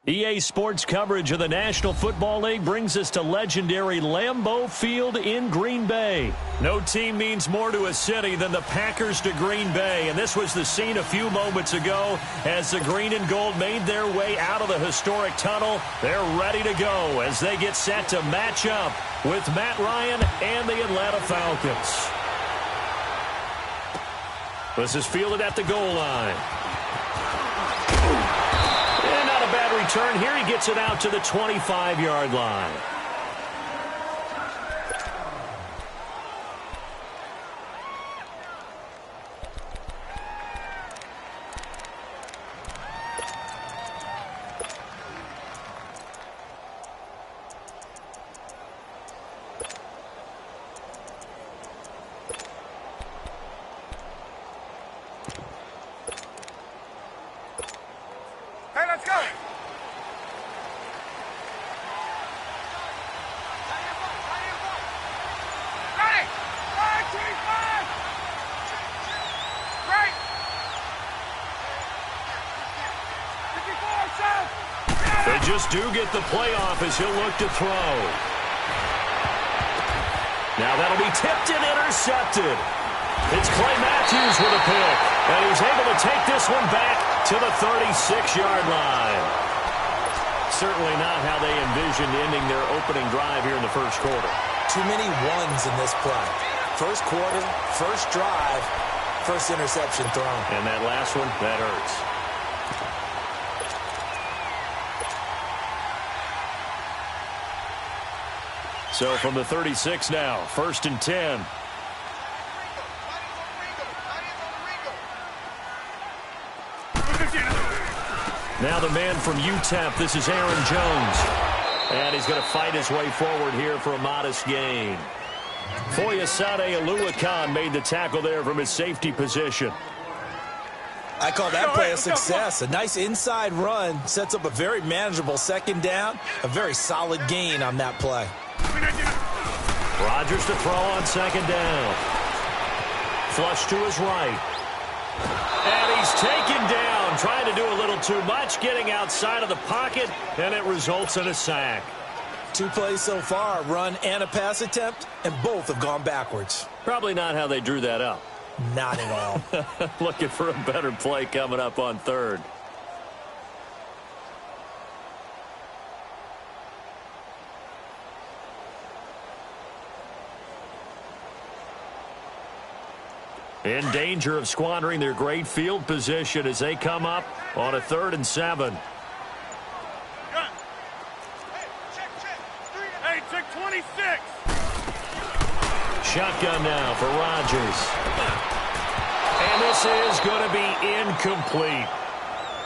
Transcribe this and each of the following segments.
EA Sports coverage of the National Football League brings us to legendary Lambeau Field in Green Bay. No team means more to a city than the Packers to Green Bay, and this was the scene a few moments ago as the green and gold made their way out of the historic tunnel. They're ready to go as they get set to match up with Matt Ryan and the Atlanta Falcons. This is fielded at the goal line. Bad return here. He gets it out to the 25-yard line. Hey, let's go. They just do get the playoff as he'll look to throw. Now that'll be tipped and intercepted. It's Clay Matthews with a pick, and he's able to take this one back to the 36-yard line. Certainly not how they envisioned ending their opening drive here in the first quarter. Too many ones in this play. First quarter, first drive, first interception thrown. And that last one, that hurts. So from the 36 now, 1st and 10. Now the man from UTEP, this is Aaron Jones. And he's going to fight his way forward here for a modest gain. Foyesade Oluwakan made the tackle there from his safety position. I call that play a success. A nice inside run sets up a very manageable second down. A very solid gain on that play. Rodgers to throw on second down. Flush to his right. And he's taken down, trying to do a little too much, getting outside of the pocket, and it results in a sack. 2 plays so far, a run and a pass attempt, and both have gone backwards. Probably not how they drew that up. Not at all. Looking for a better play coming up on third. In danger of squandering their great field position as they come up on a 3rd and 7. Hey, check 26. Shotgun now for Rodgers. And this is going to be incomplete.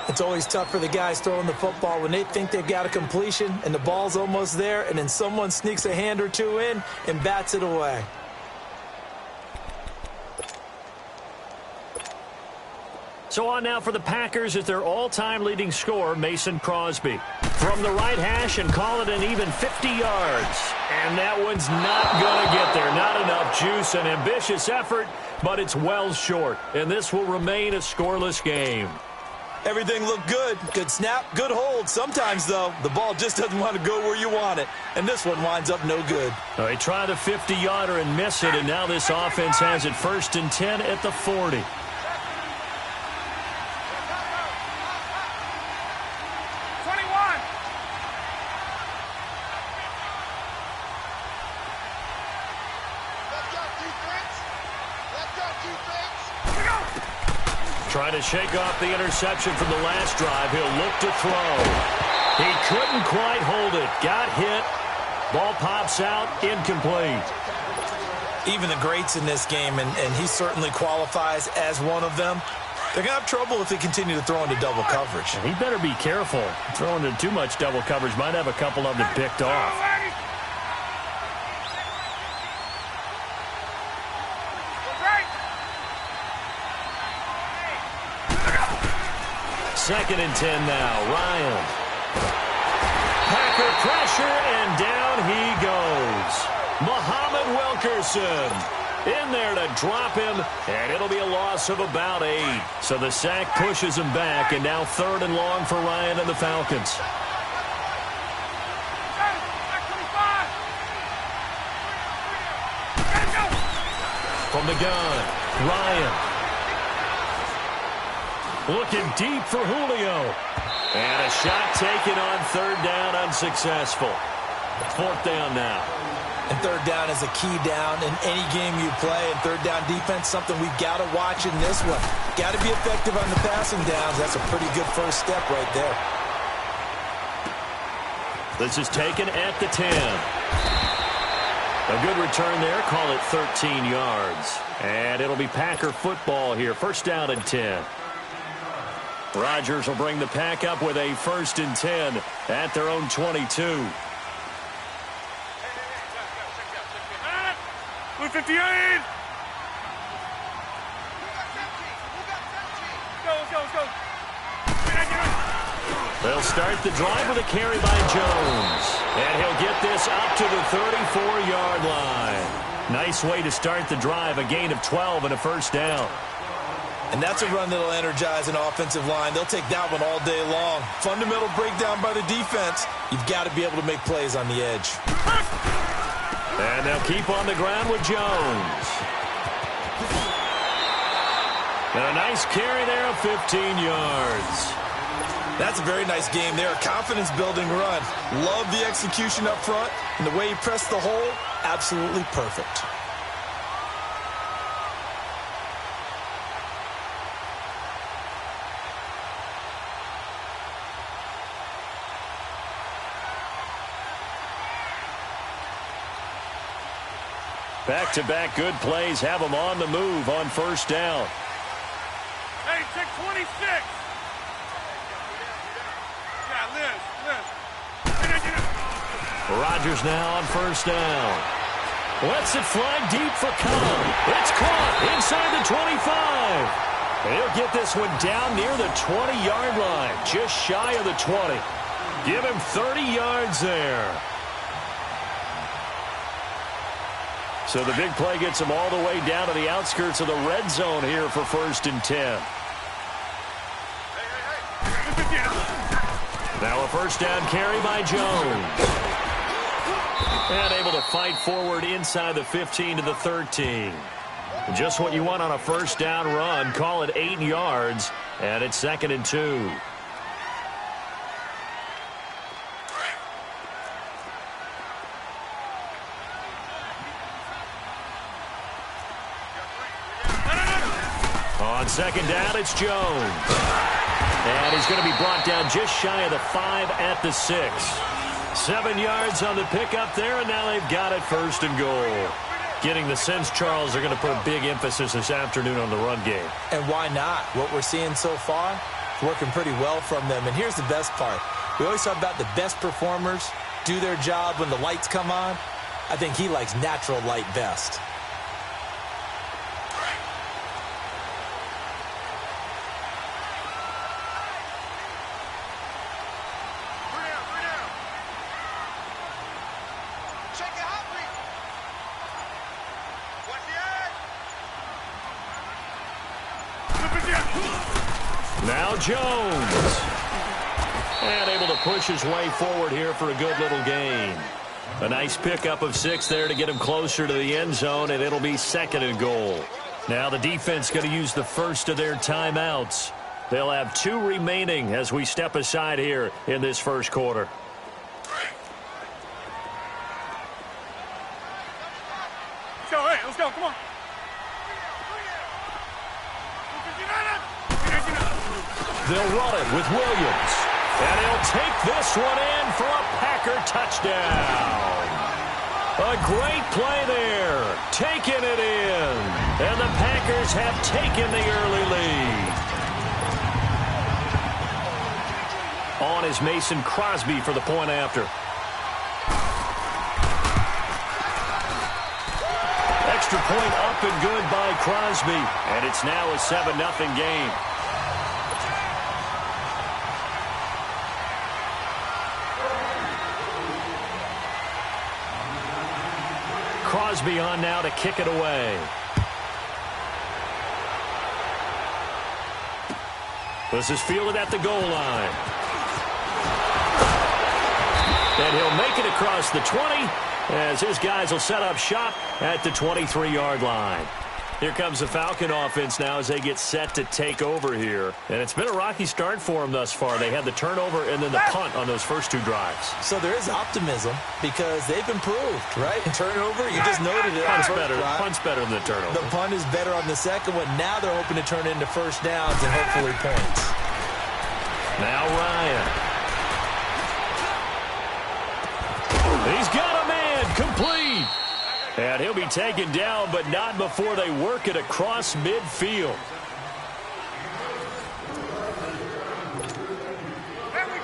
It's always tough for the guys throwing the football when they think they've got a completion and the ball's almost there, and then someone sneaks a hand or two in and bats it away. So on now for the Packers is their all-time leading scorer, Mason Crosby. From the right hash and call it an even 50 yards. And that one's not going to get there. Not enough juice, an ambitious effort, but it's well short. And this will remain a scoreless game. Everything looked good. Good snap, good hold. Sometimes, though, the ball just doesn't want to go where you want it. And this one winds up no good. They try the 50-yarder and miss it, and now this offense has it 1st and 10 at the 40. Trying to shake off the interception from the last drive. He'll look to throw. He couldn't quite hold it. Got hit. Ball pops out. Incomplete. Even the greats in this game, and he certainly qualifies as one of them, they're going to have trouble if they continue to throw into double coverage. He better be careful. Throwing into too much double coverage might have a couple of them picked off. 2nd and 10 now. Ryan. Packer pressure, and down he goes. Muhammad Wilkerson in there to drop him, and it'll be a loss of about 8. So the sack pushes him back, and now 3rd and long for Ryan and the Falcons. from the gun. Ryan. Looking deep for Julio. And a shot taken on third down, unsuccessful. Fourth down now. And third down is a key down in any game you play. And third down defense, something we've got to watch in this one. Got to be effective on the passing downs. That's a pretty good first step right there. This is taken at the 10. A good return there. Call it 13 yards. And it'll be Packer football here. First down and 10. Rodgers will bring the Pack up with a 1st and 10 at their own 22. 58. Let's go. They'll start the drive with a carry by Jones. And he'll get this up to the 34-yard line. Nice way to start the drive, a gain of 12 and a first down. And that's a run that'll energize an offensive line. They'll take that one all day long. Fundamental breakdown by the defense. You've got to be able to make plays on the edge. And they'll keep on the ground with Jones. And a nice carry there of 15 yards. That's a very nice game there. A confidence-building run. Love the execution up front. And the way he pressed the hole, absolutely perfect. Back-to-back good plays have them on the move on first down. Hey, check 26. Yeah, Liz. Rodgers now on first down. Lets it fly deep for Cobb. It's caught inside the 25. And he'll get this one down near the 20-yard line, just shy of the 20. Give him 30 yards there. So the big play gets him all the way down to the outskirts of the red zone here for 1st and 10. Now a first down carry by Jones. And able to fight forward inside the 15 to the 13. Just what you want on a first down run. Call it 8 yards. And it's 2nd and 2. On second down, it's Jones. And he's going to be brought down just shy of the 5 at the 6. 7 yards on the pickup there, and now they've got it 1st and goal. Getting the sense, Charles, they're going to put a big emphasis this afternoon on the run game. And why not? What we're seeing so far is working pretty well from them. And here's the best part. We always talk about the best performers do their job when the lights come on. I think he likes natural light best. Now Jones. And able to push his way forward here for a good little gain. A nice pickup of 6 there to get him closer to the end zone, and it'll be 2nd and goal. Now the defense going to use the first of their timeouts. They'll have 2 remaining as we step aside here in this first quarter. Let's go, come on. They'll run it with Williams. And he'll take this one in for a Packer touchdown. A great play there. Taking it in. And the Packers have taken the early lead. On is Mason Crosby for the point after. Extra point up and good by Crosby. And it's now a 7-0 game. Crosby on now to kick it away. This is fielded at the goal line. And he'll make it across the 20 as his guys will set up shop at the 23-yard line. Here comes the Falcon offense now as they get set to take over here. And it's been a rocky start for them thus far. They had the turnover and then the punt on those first two drives. So there is optimism because they've improved, right? Turnover, you just noted it. Punt's better than the turnover. The punt is better on the second one. Now they're hoping to turn it into first downs and hopefully points. Now Ryan. He's got a man complete. And he'll be taken down, but not before they work it across midfield.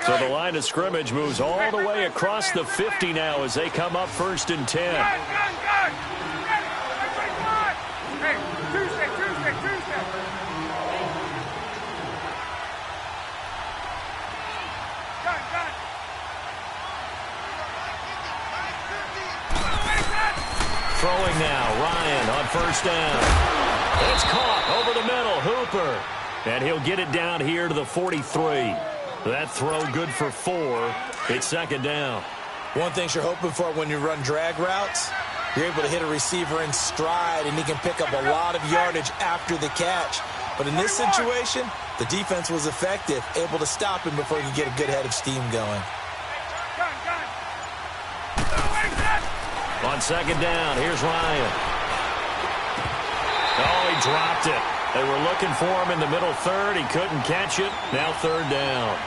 So the line of scrimmage moves all the way across the 50 now as they come up 1st and 10. Hey, Tuesday. Throwing now, Ryan on 1st down. It's caught over the middle, Hooper. And he'll get it down here to the 43. That throw good for 4. It's 2nd down. One thing you're hoping for when you run drag routes, you're able to hit a receiver in stride, and he can pick up a lot of yardage after the catch. But in this situation, the defense was effective, able to stop him before he could get a good head of steam going. On 2nd down, here's Ryan. Oh, he dropped it. They were looking for him in the middle third. He couldn't catch it. Now 3rd down.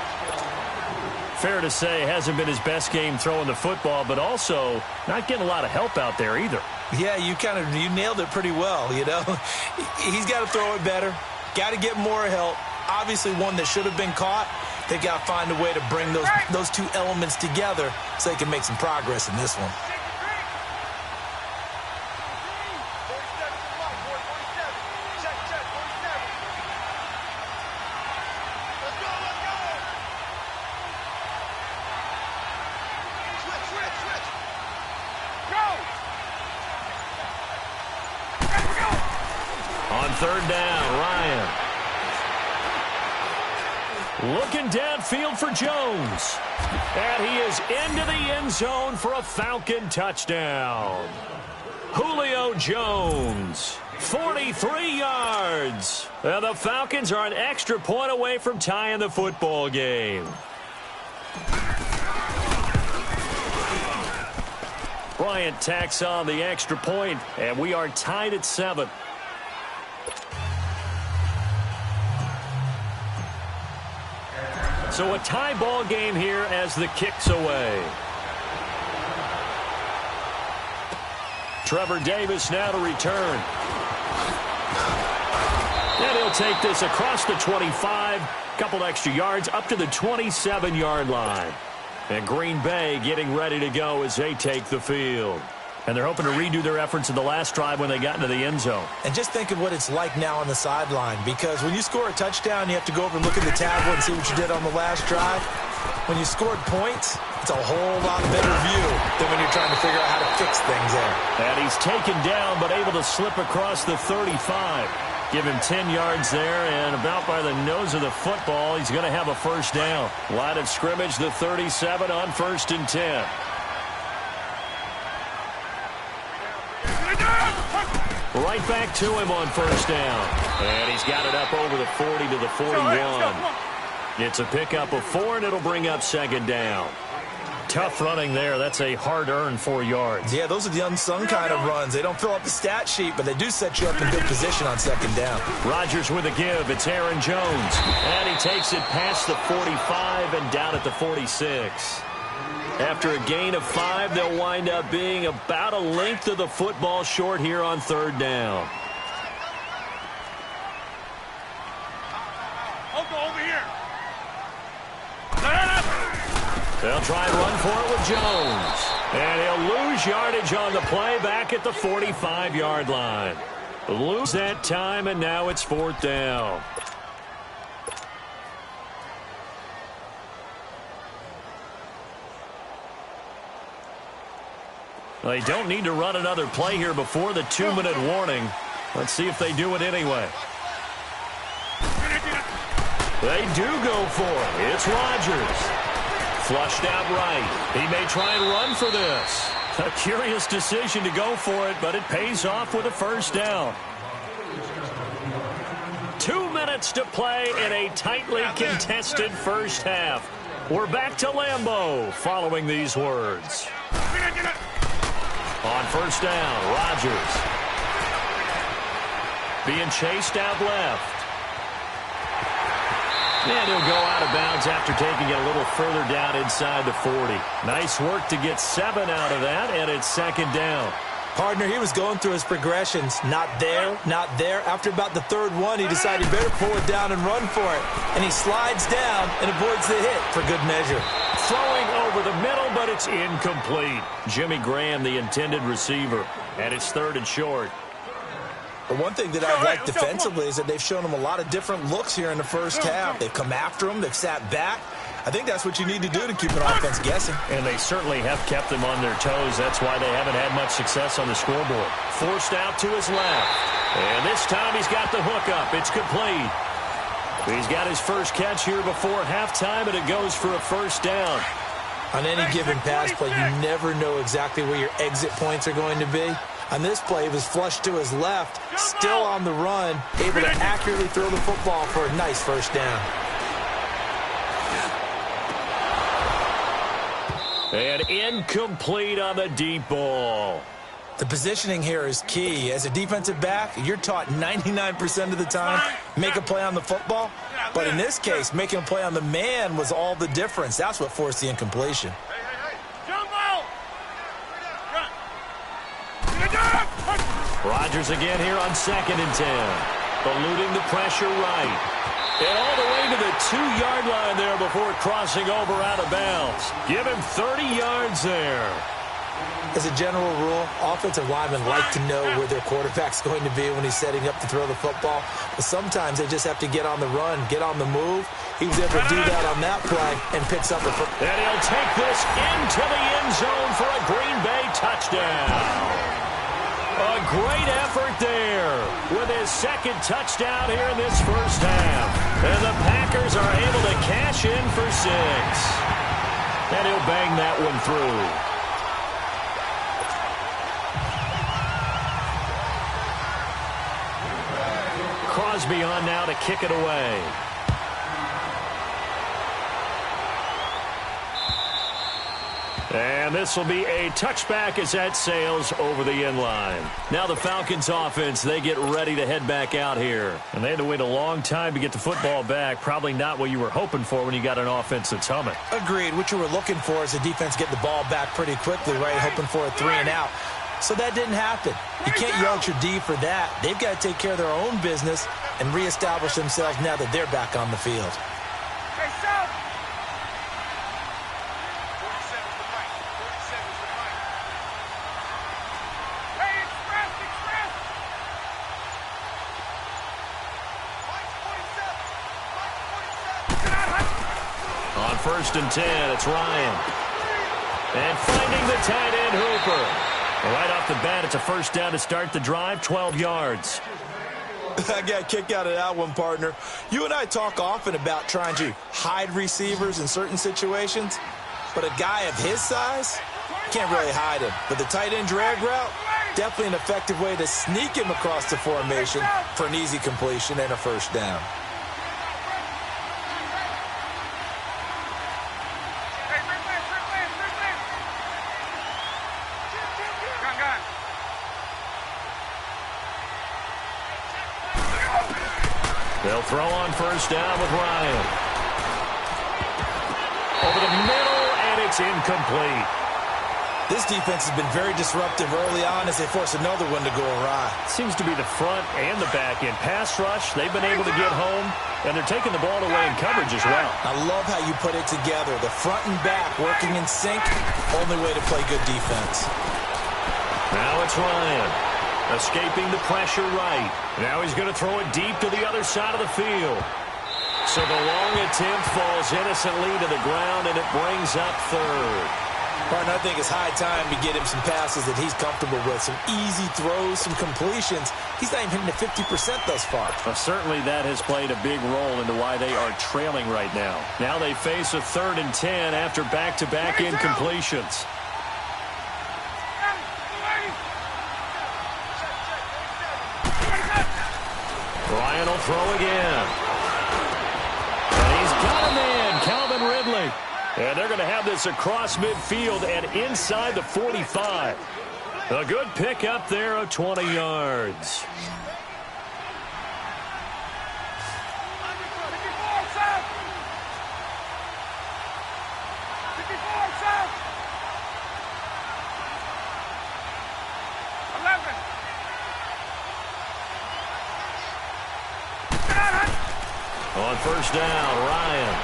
Fair to say, hasn't been his best game throwing the football, but also not getting a lot of help out there either. Yeah, you nailed it pretty well, you know. He's got to throw it better. Got to get more help. Obviously one that should have been caught. They've got to find a way to bring those two elements together so they can make some progress in this one. On 3rd down, Ryan. Looking downfield for Jones. And he is into the end zone for a Falcon touchdown. Julio Jones, 43 yards. And the Falcons are an extra point away from tying the football game. Bryant tacks on the extra point, and we are tied at 7. So a tie ball game here as the kick's away. Trevor Davis now to return. And he'll take this across the 25, couple extra yards up to the 27-yard line. And Green Bay getting ready to go as they take the field. And they're hoping to redo their efforts in the last drive when they got into the end zone. And just think of what it's like now on the sideline, because when you score a touchdown, you have to go over and look at the tablet and see what you did on the last drive. When you scored points, it's a whole lot better view than when you're trying to figure out how to fix things there. And he's taken down but able to slip across the 35. Give him 10 yards there, and about by the nose of the football, he's going to have a first down. Line of scrimmage, the 37 on 1st and 10. Right back to him on first down. And he's got it up over the 40 to the 41. It's a pickup of 4, and it'll bring up 2nd down. Tough running there. That's a hard-earned 4 yards. Yeah, those are the unsung kind of runs. They don't fill up the stat sheet, but they do set you up in good position on 2nd down. Rodgers with a give. It's Aaron Jones. And he takes it past the 45 and down at the 46. After a gain of 5, they'll wind up being about a length of the football short here on 3rd down. Over here. They'll try and run for it with Jones. And he'll lose yardage on the play back at the 45-yard line. Lose that time, and now it's 4th down. They don't need to run another play here before the 2-minute warning. Let's see if they do it anyway. They do go for it. It's Rodgers. Flushed out right. He may try and run for this. A curious decision to go for it, but it pays off with a first down. minutes to play in a tightly contested first half. We're back to Lambeau following these words. On first down, Rodgers. Being chased out left. And he'll go out of bounds after taking it a little further down inside the 40. Nice work to get 7 out of that, and it's second down. Partner, he was going through his progressions. Not there, not there. After about the third one, he decided he better pull it down and run for it. And he slides down and avoids the hit for good measure. Throwing over the middle, but it's incomplete. Jimmy Graham, the intended receiver, and it's third and short. But one thing that I've liked defensively is that they've shown him a lot of different looks here in the first half. They've come after him. They've sat back. I think that's what you need to do to keep an offense guessing. And they certainly have kept them on their toes. That's why they haven't had much success on the scoreboard. Forced out to his left. And this time he's got the hook up. It's complete. He's got his first catch here before halftime, and it goes for a first down. On any given pass play, you never know exactly where your exit points are going to be. On this play, he was flushed to his left, still on the run, able to accurately throw the football for a nice first down. And incomplete on the deep ball. The positioning here is key. As a defensive back, you're taught 99% of the time, make a play on the football. But in this case, making a play on the man was all the difference. That's what forced the incompletion. Rodgers again here on 2nd and 10. Eluding the pressure right. And all the way to the 2-yard line there before crossing over out of bounds. Give him 30 yards there. As a general rule, offensive linemen like to know where their quarterback's going to be when he's setting up to throw the football. But sometimes they just have to get on the run, get on the move. He was able to do that on that play and picks up the football. And he'll take this into the end zone for a Green Bay touchdown. A great effort there with his second touchdown here in this first half. And the Packers are able to cash in for 6. And he'll bang that one through. Crosby on now to kick it away. And this will be a touchback as that sails over the end line. Now the Falcons offense, they get ready to head back out here. And they had to wait a long time to get the football back. Probably not what you were hoping for when you got an offense that's humming. Agreed. What you were looking for is the defense get the ball back pretty quickly, right? Hoping for a 3 and out. So that didn't happen. You can't yell at your D for that. They've got to take care of their own business and reestablish themselves now that they're back on the field. On 1st and 10, it's Ryan. And finding the tight end, Hooper. Right off the bat, it's a first down to start the drive, 12 yards. I got a kick out of that one, partner. You and I talk often about trying to hide receivers in certain situations, but a guy of his size, can't really hide him. But the tight end drag route, definitely an effective way to sneak him across the formation for an easy completion and a first down. They'll throw on first down with Ryan. Over the middle, and it's incomplete. This defense has been very disruptive early on as they force another one to go awry. Seems to be the front and the back end. Pass rush, they've been able to get home, and they're taking the ball away in coverage as well. I love how you put it together. The front and back working in sync, only way to play good defense. Now it's Ryan. Escaping the pressure right. Now he's going to throw it deep to the other side of the field. So the long attempt falls innocently to the ground, and it brings up third. Partner, I think it's high time to get him some passes that he's comfortable with. Some easy throws, some completions. He's not even hitting the 50% thus far. Well, certainly that has played a big role into why they are trailing right now. Now they face a 3rd and 10 after back-to-back incompletions. Ryan will throw again. And they're going to have this across midfield and inside the 45. A good pick up there of 20 yards. On first down, Ryan.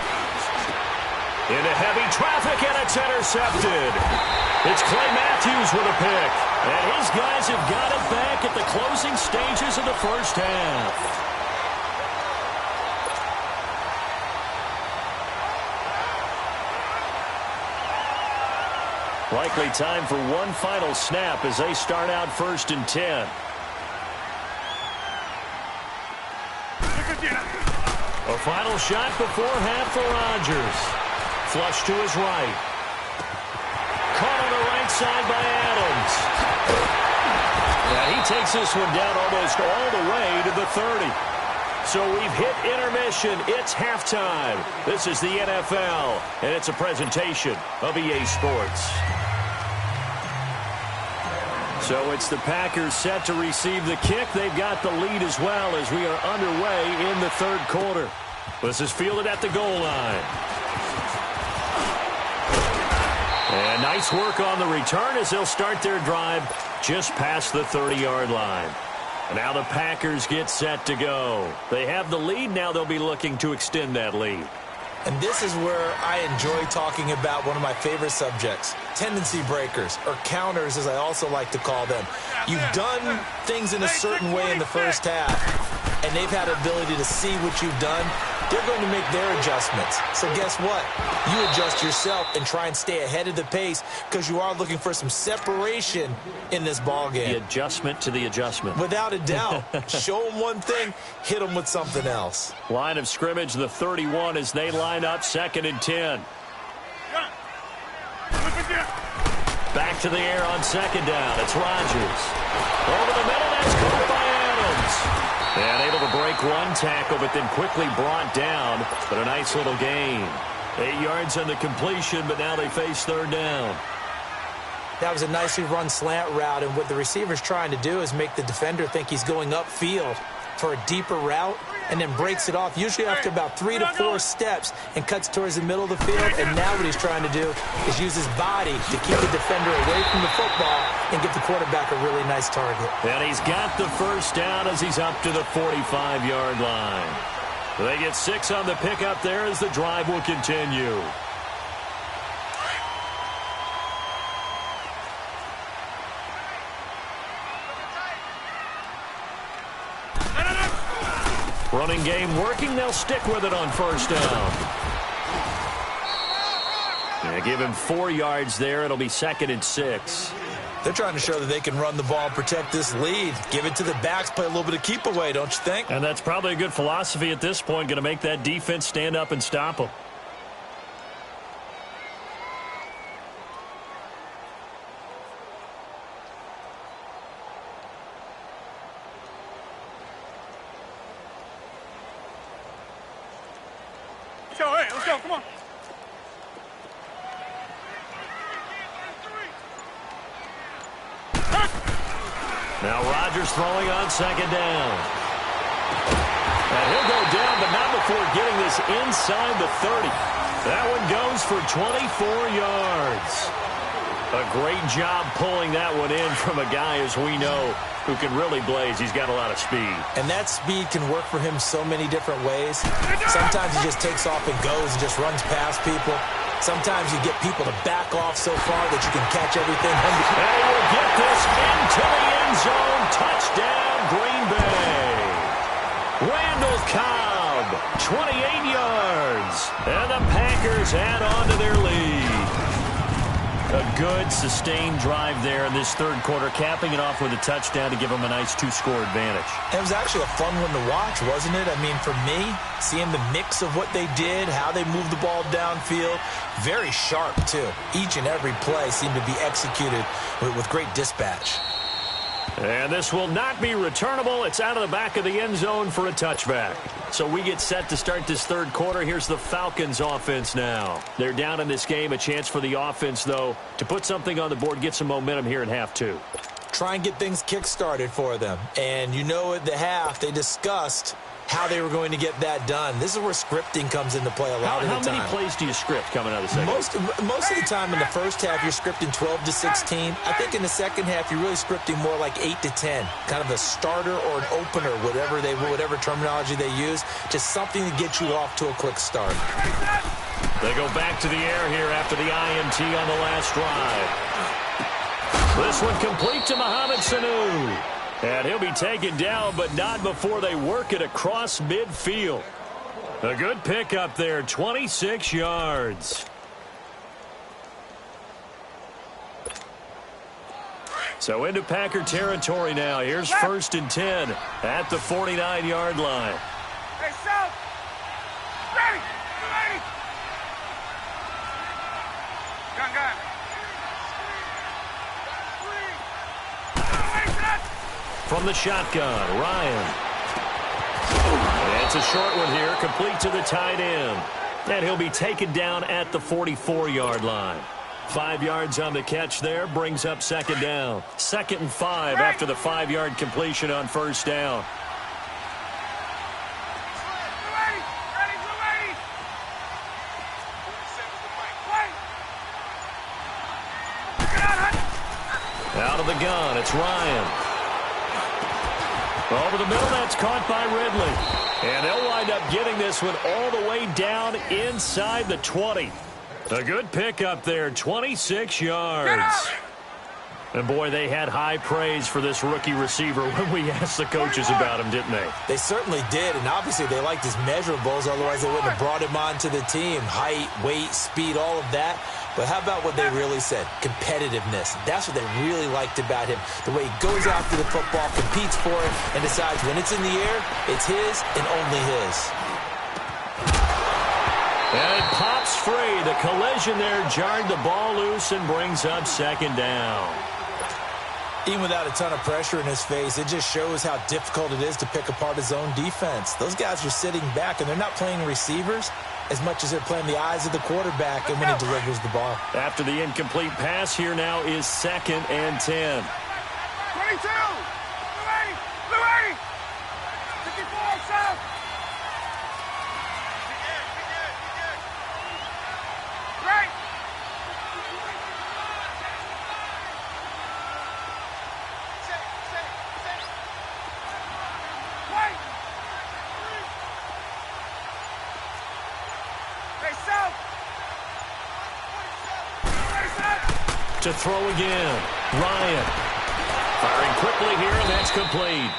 Into heavy traffic, and it's intercepted. It's Clay Matthews with a pick. And his guys have got it back at the closing stages of the first half. Likely time for one final snap as they start out 1st and 10. A final shot before half for Rodgers. Flush to his right. Caught on the right side by Adams. And he takes this one down almost all the way to the 30. So we've hit intermission. It's halftime. This is the NFL, and it's a presentation of EA Sports. So it's the Packers set to receive the kick. They've got the lead as well as we are underway in the third quarter. This is fielded at the goal line. And nice work on the return as they'll start their drive just past the 30-yard line. And now the Packers get set to go. They have the lead. Now they'll be looking to extend that lead. And this is where I enjoy talking about one of my favorite subjects, tendency breakers, or counters as I also like to call them. You've done things in a certain way in the first half, and they've had the ability to see what you've done. They're going to make their adjustments. So guess what? You adjust yourself and try and stay ahead of the pace because you are looking for some separation in this ball game. The adjustment to the adjustment. Without a doubt. Show them one thing, hit them with something else. Line of scrimmage, the 31 as they line up 2nd and 10. Back to the air on 2nd down. It's Rodgers. Over the middle, that's caught by Adams. And able to break one tackle, but then quickly brought down. But a nice little gain. 8 yards on the completion, but now they face 3rd down. That was a nicely run slant route, and what the receiver's trying to do is make the defender think he's going upfield for a deeper route, and then breaks it off, usually after about 3 to 4 steps, and cuts towards the middle of the field. And now what he's trying to do is use his body to keep the defender away from the football and give the quarterback a really nice target. And he's got the first down as he's up to the 45-yard line. They get 6 on the pickup there as the drive will continue. Running game working. They'll stick with it on first down. Yeah, give him 4 yards there. It'll be 2nd and 6. They're trying to show that they can run the ball and protect this lead. Give it to the backs, play a little bit of keep away, don't you think? And that's probably a good philosophy at this point. Going to make that defense stand up and stop them. Let's go, come on. Now Rodgers throwing on 2nd down. And he'll go down, but not before getting this inside the 30. That one goes for 24 yards. A great job pulling that one in from a guy, as we know, who can really blaze. He's got a lot of speed. And that speed can work for him so many different ways. Sometimes he just takes off and goes and just runs past people. Sometimes you get people to back off so far that you can catch everything. And he will get this into the end zone. Touchdown, Green Bay. Randall Cobb, 28 yards. And the Packers add on to their lead. A good, sustained drive there in this third quarter, capping it off with a touchdown to give them a nice 2-score advantage. It was actually a fun one to watch, wasn't it? I mean, for me, seeing the mix of what they did, how they moved the ball downfield, very sharp, too. Each and every play seemed to be executed with great dispatch. And this will not be returnable. It's out of the back of the end zone for a touchback. So we get set to start this third quarter. Here's the Falcons offense now. They're down in this game. A chance for the offense, though, to put something on the board, get some momentum here in half two. Try and get things kick-started for them. And you know at the half, they discussed how they were going to get that done. This is where scripting comes into play a lot of the time. How many plays do you script coming out of the second? Most of the time in the first half, you're scripting 12 to 16. I think in the second half, you're really scripting more like 8 to 10. Kind of a starter or an opener, whatever terminology they use. Just something to get you off to a quick start. They go back to the air here after the INT on the last drive. This one complete to Mohamed Sanu. And he'll be taken down, but not before they work it across midfield. A good pickup there, 26 yards. So into Packer territory now. Here's 1st and 10 at the 49-yard line. Hey, South! Ready! Ready! Gun. From the shotgun, Ryan. And it's a short one here, complete to the tight end. And he'll be taken down at the 44-yard line. 5 yards on the catch there, brings up 2nd down. 2nd and 5 after the 5-yard completion on 1st down. Out of the gun, it's Ryan. Over the middle, that's caught by Ridley. And they'll wind up getting this one all the way down inside the 20. A good pickup there, 26 yards. And, boy, they had high praise for this rookie receiver when we asked the coaches about him, didn't they? They certainly did, and obviously they liked his measurables. Otherwise, they wouldn't have brought him onto the team. Height, weight, speed, all of that. But how about what they really said? Competitiveness. That's what they really liked about him. The way he goes after the football, competes for it, and decides when it's in the air, it's his and only his. And it pops free. The collision there jarred the ball loose and brings up 2nd down. Even without a ton of pressure in his face, it just shows how difficult it is to pick apart his own defense. Those guys are sitting back, and they're not playing receivers as much as they're playing the eyes of the quarterback and when he delivers the ball. After the incomplete pass, here now is 2nd and 10. 22! Louis! 54, South! Right! To throw again. Ryan firing quickly here, and that's complete.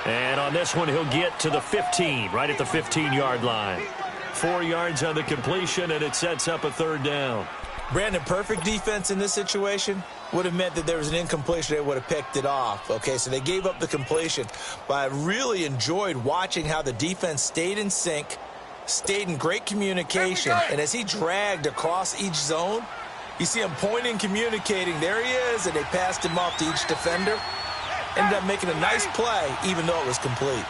And on this one, he'll get to the 15, right at the 15-yard line. 4 yards on the completion, and it sets up a 3rd down. Brandon, perfect defense in this situation would have meant that there was an incompletion. They would have picked it off. Okay, so they gave up the completion. But I really enjoyed watching how the defense stayed in sync, stayed in great communication, and as he dragged across each zone, you see him pointing, communicating. There he is, and they passed him off to each defender. Ended up making a nice play, even though it was complete.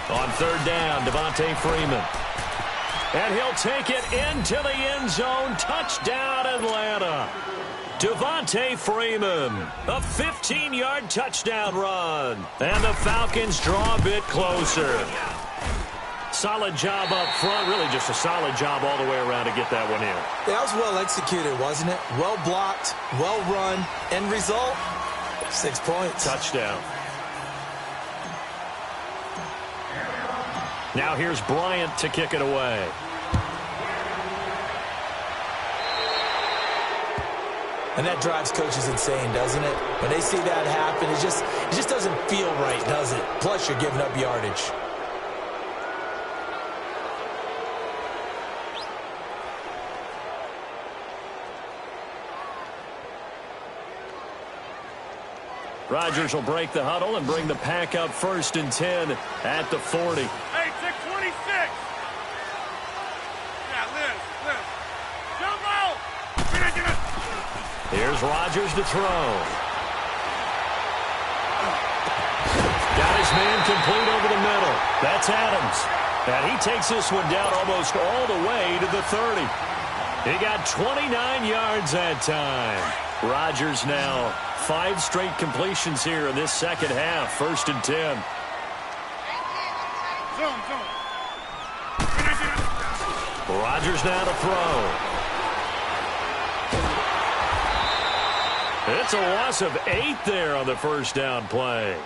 On 3rd down, Devontae Freeman. And he'll take it into the end zone. Touchdown, Atlanta. Devontae Freeman, a 15-yard touchdown run. And the Falcons draw a bit closer. Solid job up front, really just a solid job all the way around to get that one in. That was well executed, wasn't it? Well blocked, well run. End result, 6 points. Touchdown. Now here's Bryant to kick it away. And that drives coaches insane, doesn't it? When they see that happen, it just doesn't feel right, does it? Plus, you're giving up yardage. Rodgers will break the huddle and bring the pack up 1st and 10 at the 40. Hey, 626. Yeah, Liz. Jump out. Here's Rodgers to throw. complete over the middle. That's Adams. And he takes this one down almost all the way to the 30. He got 29 yards that time. Rodgers now 5 straight completions here in this second half. 1st and 10. Rodgers now to throw. It's a loss of 8 there on the first down play.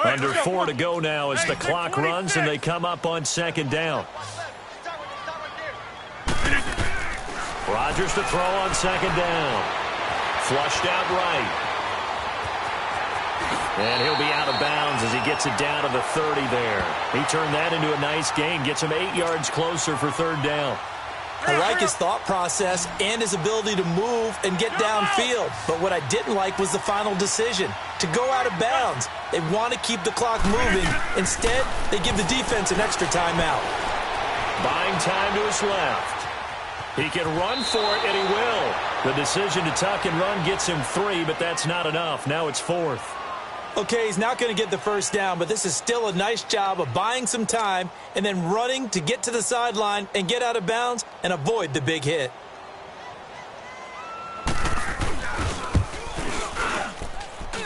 Under 4 to go now as the clock runs and they come up on 2nd down. Rodgers to throw on 2nd down. Flushed out right. And he'll be out of bounds as he gets it down to the 30 there. He turned that into a nice gain. Gets him 8 yards closer for 3rd down. I like his thought process and his ability to move and get downfield. But what I didn't like was the final decision, to go out of bounds. They want to keep the clock moving. Instead, they give the defense an extra timeout. Buying time to his left. He can run for it, and he will. The decision to tuck and run gets him 3, but that's not enough. Now it's 4th. Okay, he's not going to get the first down, but this is still a nice job of buying some time and then running to get to the sideline and get out of bounds and avoid the big hit.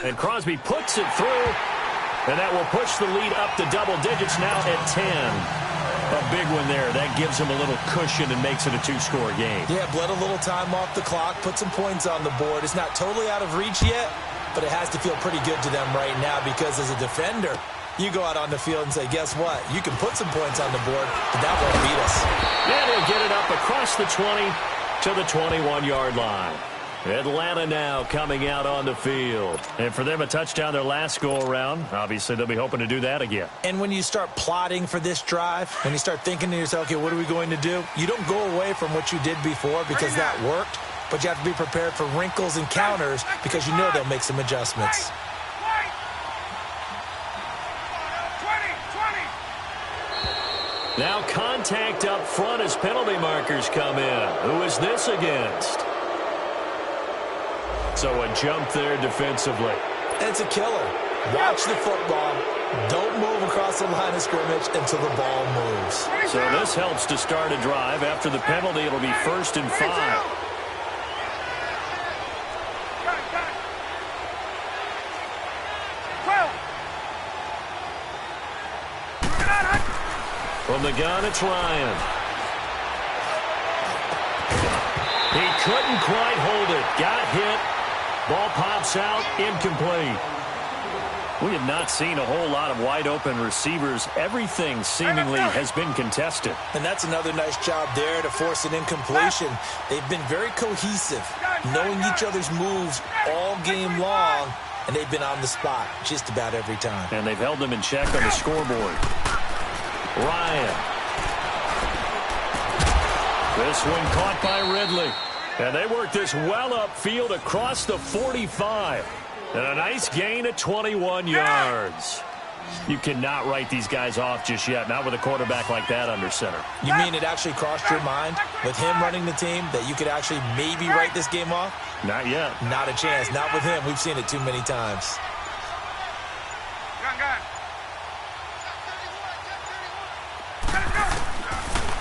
And Crosby puts it through, and that will push the lead up to double digits now at 10. A big one there. That gives him a little cushion and makes it a 2-score game. Yeah, bled a little time off the clock, put some points on the board. It's not totally out of reach yet, but it has to feel pretty good to them right now because as a defender, you go out on the field and say, guess what? You can put some points on the board, but that won't beat us. And he'll get it up across the 20 to the 21-yard line. Atlanta now coming out on the field. And for them, a touchdown their last go-around. Obviously, they'll be hoping to do that again. And when you start plotting for this drive, when you start thinking to yourself, okay, what are we going to do? You don't go away from what you did before because that worked, but you have to be prepared for wrinkles and counters because you know they'll make some adjustments. Now contact up front as penalty markers come in. Who is this against? So a jump there defensively. It's a killer. Watch the football. Don't move across the line of scrimmage until the ball moves. So this helps to start a drive. After the penalty, it'll be 1st and 5. From the gun, it's Ryan. He couldn't quite hold it. Got hit. Ball pops out, incomplete. We have not seen a whole lot of wide-open receivers. Everything seemingly has been contested. And that's another nice job there to force an incompletion. They've been very cohesive, knowing each other's moves all game long, and they've been on the spot just about every time. And they've held them in check on the scoreboard. Ryan. This one caught by Ridley. And they work this well upfield across the 45. And a nice gain of 21 yards. You cannot write these guys off just yet, not with a quarterback like that under center. You mean it actually crossed your mind with him running the team that you could actually maybe write this game off? Not yet. Not a chance. Not with him. We've seen it too many times.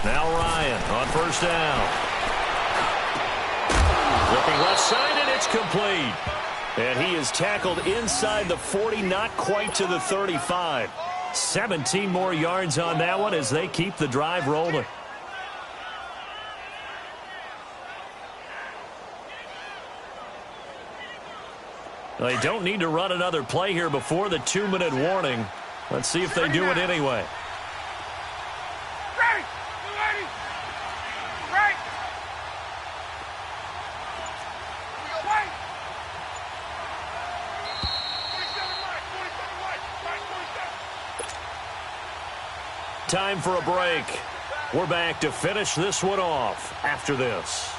Now Ryan on 1st down. Looking left side, and it's complete. And he is tackled inside the 40, not quite to the 35. 17 more yards on that one as they keep the drive rolling. They don't need to run another play here before the 2-minute warning. Let's see if they do it anyway. Time for a break. We're back to finish this one off after this.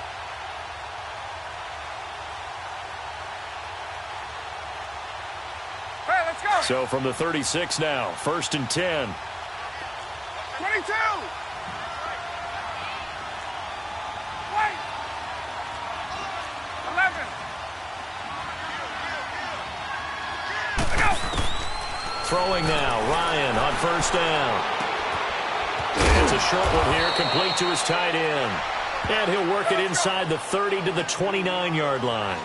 So from the 36 now, 1st and 10. 22. Wait. 11. Throwing now, Ryan on 1st down. It's a short one here, complete to his tight end. And he'll work it inside the 30 to the 29-yard line.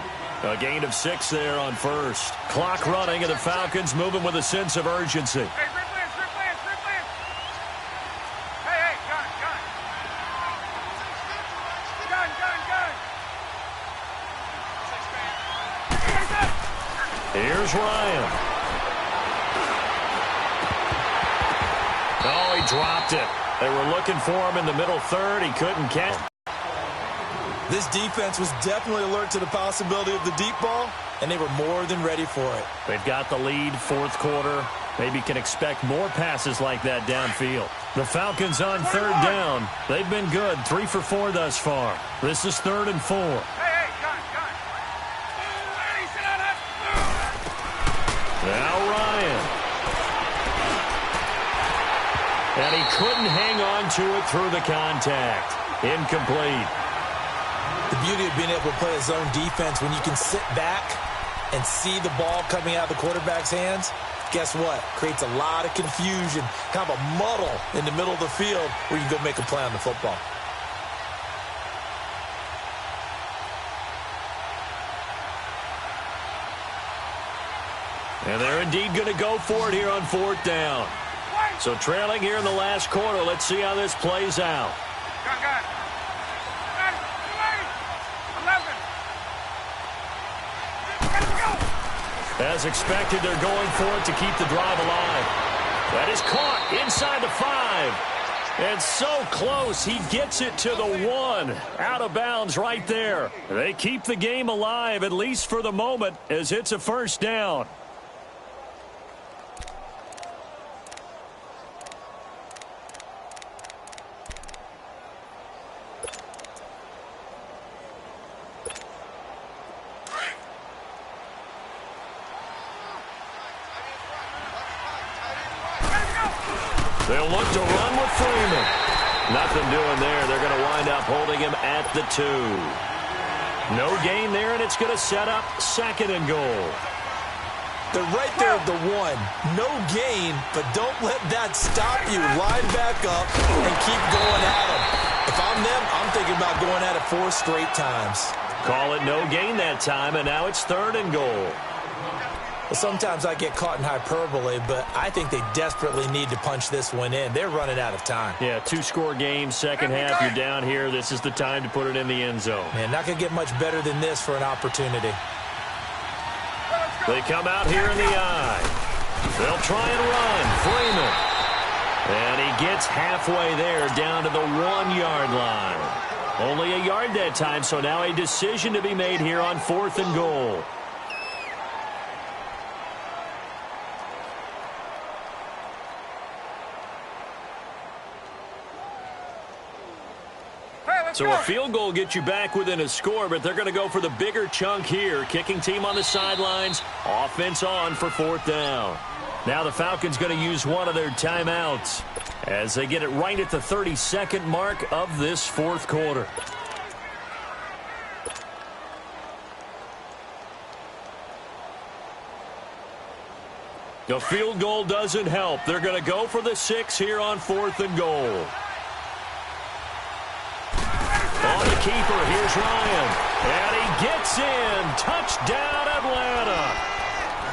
A gain of 6 there on 1st. Clock running, and the Falcons moving with a sense of urgency. Hey, replay, replay. Hey, gun. Here's Ryan. Oh, he dropped it. They were looking for him in the middle third. He couldn't catch. This defense was definitely alert to the possibility of the deep ball, and they were more than ready for it. They've got the lead, 4th quarter. Maybe can expect more passes like that downfield. The Falcons on 3rd down. They've been good, 3 for 4 thus far. This is 3rd and 4. Hey, gun. Hey, sit down. Now Ryan. And he couldn't hang on to it through the contact. Incomplete. The beauty of being able to play a zone defense when you can sit back and see the ball coming out of the quarterback's hands, guess what? Creates a lot of confusion, kind of a muddle in the middle of the field where you can go make a play on the football. And they're indeed going to go for it here on 4th down. So trailing here in the last quarter. Let's see how this plays out. Gun. 11. As expected, they're going for it to keep the drive alive. That is caught inside the 5. And so close, he gets it to the 1. Out of bounds right there. They keep the game alive, at least for the moment, as it's a 1st down. They'll look to run with Freeman. Nothing doing there. They're going to wind up holding him at the 2. No gain there, and it's going to set up 2nd and goal. They're right there at the 1. No gain, but don't let that stop you. Line back up and keep going at them. If I'm them, I'm thinking about going at it 4 straight times. Call it no gain that time, and now it's 3rd and goal. Well, sometimes I get caught in hyperbole, but I think they desperately need to punch this one in. They're running out of time. Yeah, 2-score game, second half, you're down here. This is the time to put it in the end zone. Man, not going to get much better than this for an opportunity. They come out here in the eye. They'll try and run. Freeman. And he gets halfway there, down to the 1-yard line. Only a yard that time, so now a decision to be made here on 4th and goal. So a field goal gets you back within a score, but they're going to go for the bigger chunk here. Kicking team on the sidelines. Offense on for 4th down. Now the Falcons going to use one of their timeouts as they get it right at the 32nd mark of this 4th quarter. The field goal doesn't help. They're going to go for the 6 here on 4th and goal. On the keeper, here's Ryan. And he gets in. Touchdown, Atlanta.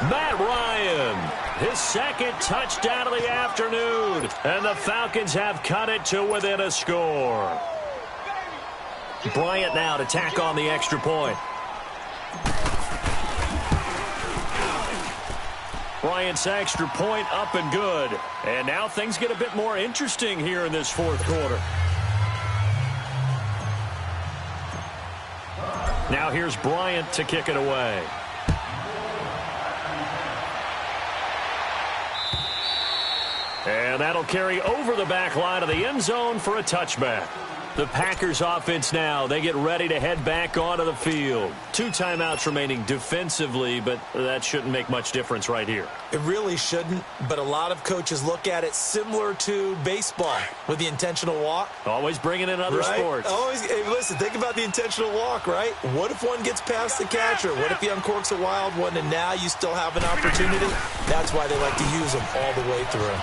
Matt Ryan, his 2nd touchdown of the afternoon. And the Falcons have cut it to within a score. Bryant now to tack on the extra point. Bryant's extra point up and good. And now things get a bit more interesting here in this 4th quarter. Now here's Bryant to kick it away. And that'll carry over the back line of the end zone for a touchback. The Packers offense now. They get ready to head back onto the field. 2 timeouts remaining defensively, but that shouldn't make much difference right here. It really shouldn't, but a lot of coaches look at it similar to baseball with the intentional walk. Always bringing in other sports. Always. Hey, listen, think about the intentional walk, right? What if one gets past the catcher? What if he uncorks a wild one and now you still have an opportunity? That's why they like to use them all the way through.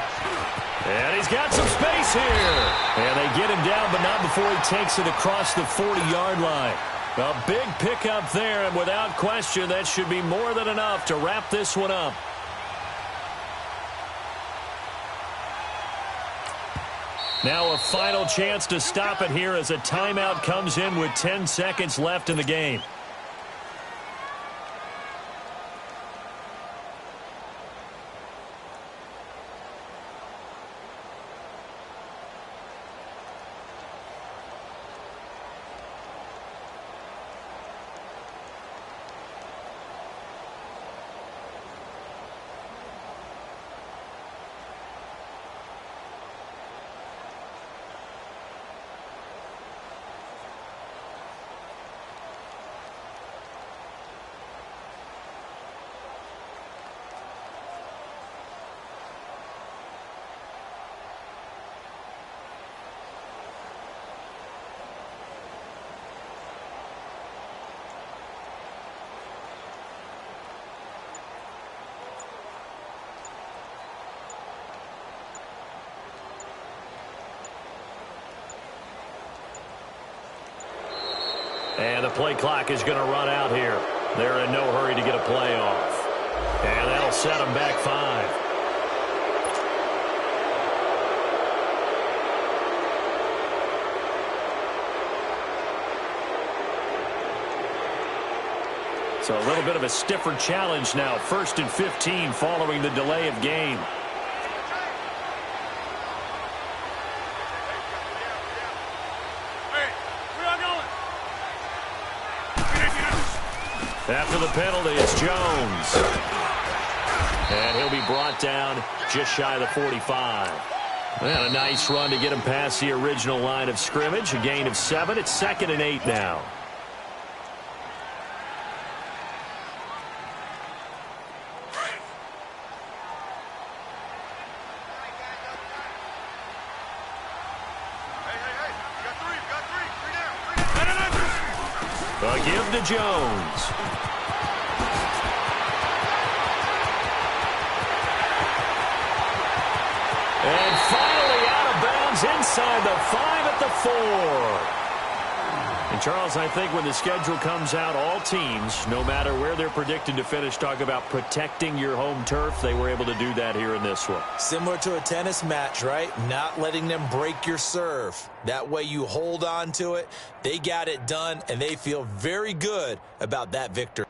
And he's got some space here. And they get him down, but not before he takes it across the 40-yard line. A big pickup there, and without question, that should be more than enough to wrap this one up. Now a final chance to stop it here as a timeout comes in with 10 seconds left in the game. And the play clock is going to run out here. They're in no hurry to get a play off. And that'll set them back 5. So a little bit of a stiffer challenge now. 1st and 15 following the delay of game. After the penalty, it's Jones. And he'll be brought down just shy of the 45. And a nice run to get him past the original line of scrimmage. A gain of 7. It's 2nd and 8 now. A give to Jones. And finally out of bounds inside the 5 at the 4. And, Charles, I think when the schedule comes out, all teams, no matter where they're predicted to finish, talk about protecting your home turf. They were able to do that here in this one. Similar to a tennis match, right? Not letting them break your serve. That way you hold on to it. They got it done, and they feel very good about that victory.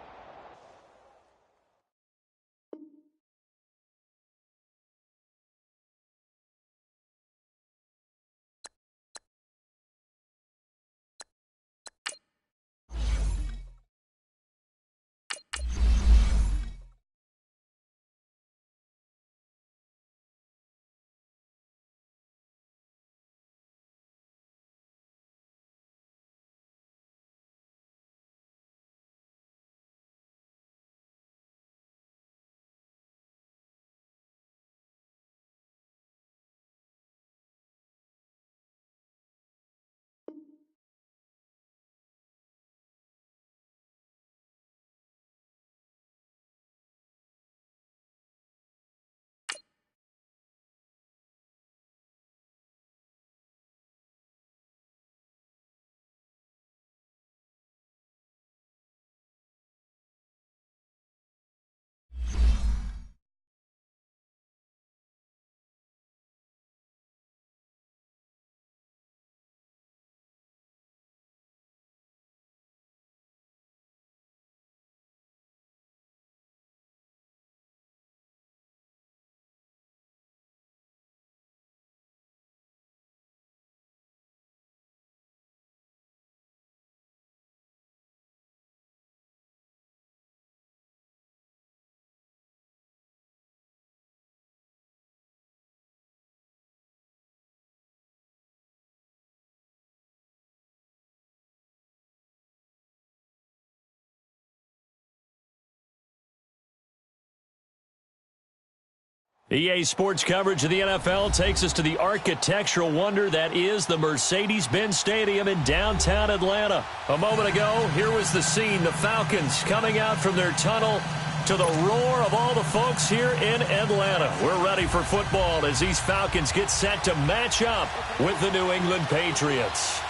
EA Sports coverage of the NFL takes us to the architectural wonder that is the Mercedes-Benz Stadium in downtown Atlanta. A moment ago, here was the scene. The Falcons coming out from their tunnel to the roar of all the folks here in Atlanta. We're ready for football as these Falcons get set to match up with the New England Patriots.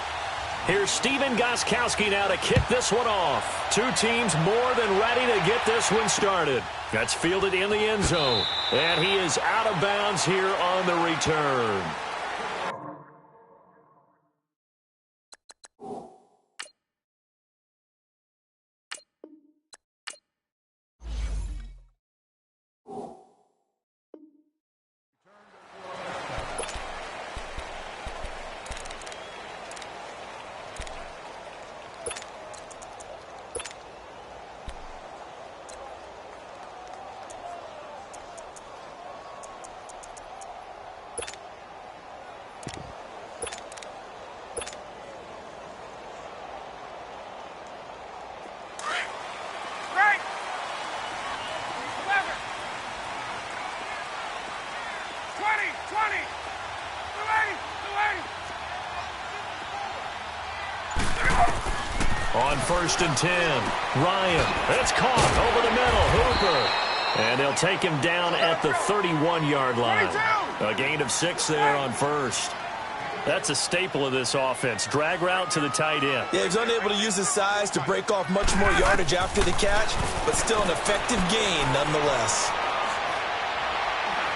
Here's Steven Gostkowski now to kick this one off. Two teams more than ready to get this one started. That's fielded in the end zone. And he is out of bounds here on the return. On 1st and 10, Ryan. It's caught over the middle. Hooper. And they'll take him down at the 31-yard line. A gain of 6 there on 1st. That's a staple of this offense. Drag route to the tight end. Yeah, he's unable to use his size to break off much more yardage after the catch, but still an effective gain nonetheless.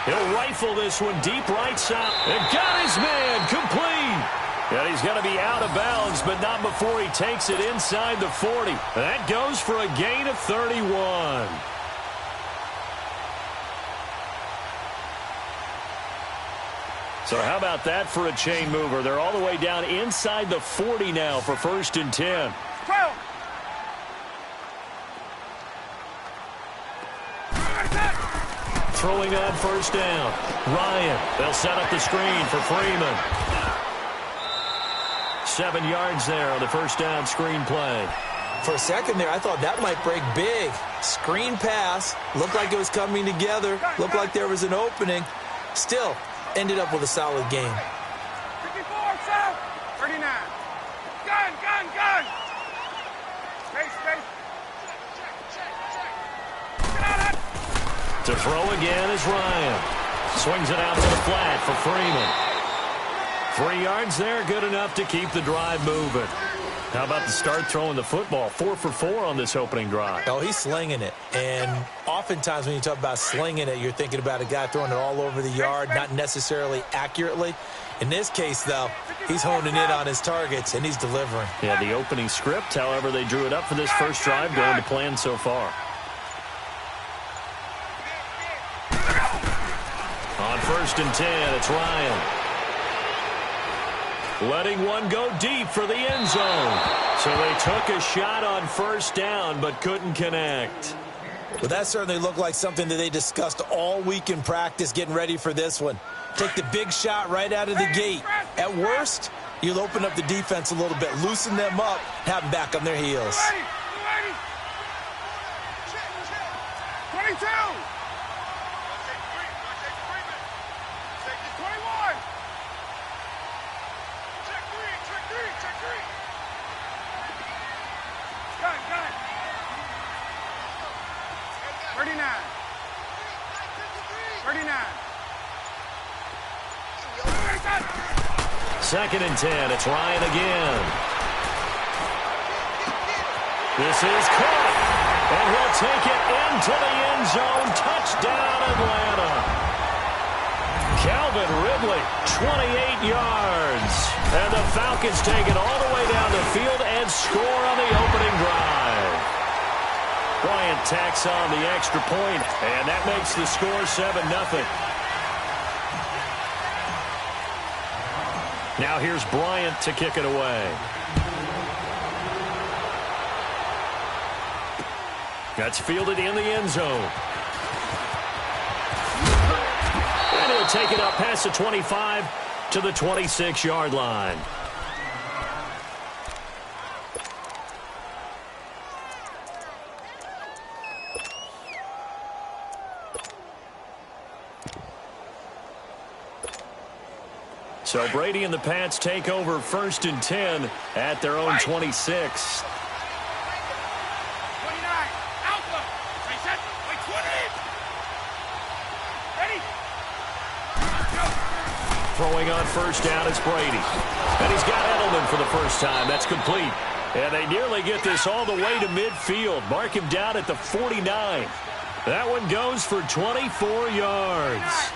He'll rifle this one deep right side. And got his man complete. And he's going to be out of bounds, but not before he takes it inside the 40. That goes for a gain of 31. So how about that for a chain mover? They're all the way down inside the 40 now for 1st and 10. 12. Throwing on 1st down. Ryan. They'll set up the screen for Freeman. 7 yards there on the 1st down screen play. For a second there, I thought that might break big. Screen pass. Looked like it was coming together. Looked like there was an opening. Still, ended up with a solid game. 54, south. 39. Gun. Space. Get out of it. To throw again is Ryan. Swings it out to the flat for Freeman. 3 yards there, good enough to keep the drive moving. How about the start throwing the football? 4 for 4 on this opening drive. Oh, he's slinging it. And oftentimes when you talk about slinging it, you're thinking about a guy throwing it all over the yard, not necessarily accurately. In this case, though, he's honing in on his targets, and he's delivering. Yeah, the opening script, however, they drew it up for this first drive, going to plan so far. On 1st and 10, it's Ryan. Letting one go deep for the end zone. So they took a shot on 1st down, but couldn't connect. Well, that certainly looked like something that they discussed all week in practice getting ready for this one. Take the big shot right out of the gate. At worst, you'll open up the defense a little bit, loosen them up, have them back on their heels. 22. 21. Gun. 39. 2nd and 10. It's Ryan again. This is caught. And he'll take it into the end zone. Touchdown, Atlanta. Calvin Ridley, 28 yards. And the Falcons take it all the way down the field and score on the opening drive. Bryant tacks on the extra point, and that makes the score 7-0. Now here's Bryant to kick it away. That's fielded in the end zone. And he'll take it up past the 25 to the 26-yard line. So Brady and the Pats take over 1st and 10 at their own 26. 29. Alpha. Stay set. Wait, 20. Ready? Go. Throwing on 1st down, it's Brady. And he's got Edelman for the first time. That's complete. And they nearly get this all the way to midfield. Mark him down at the 49. That one goes for 24 yards.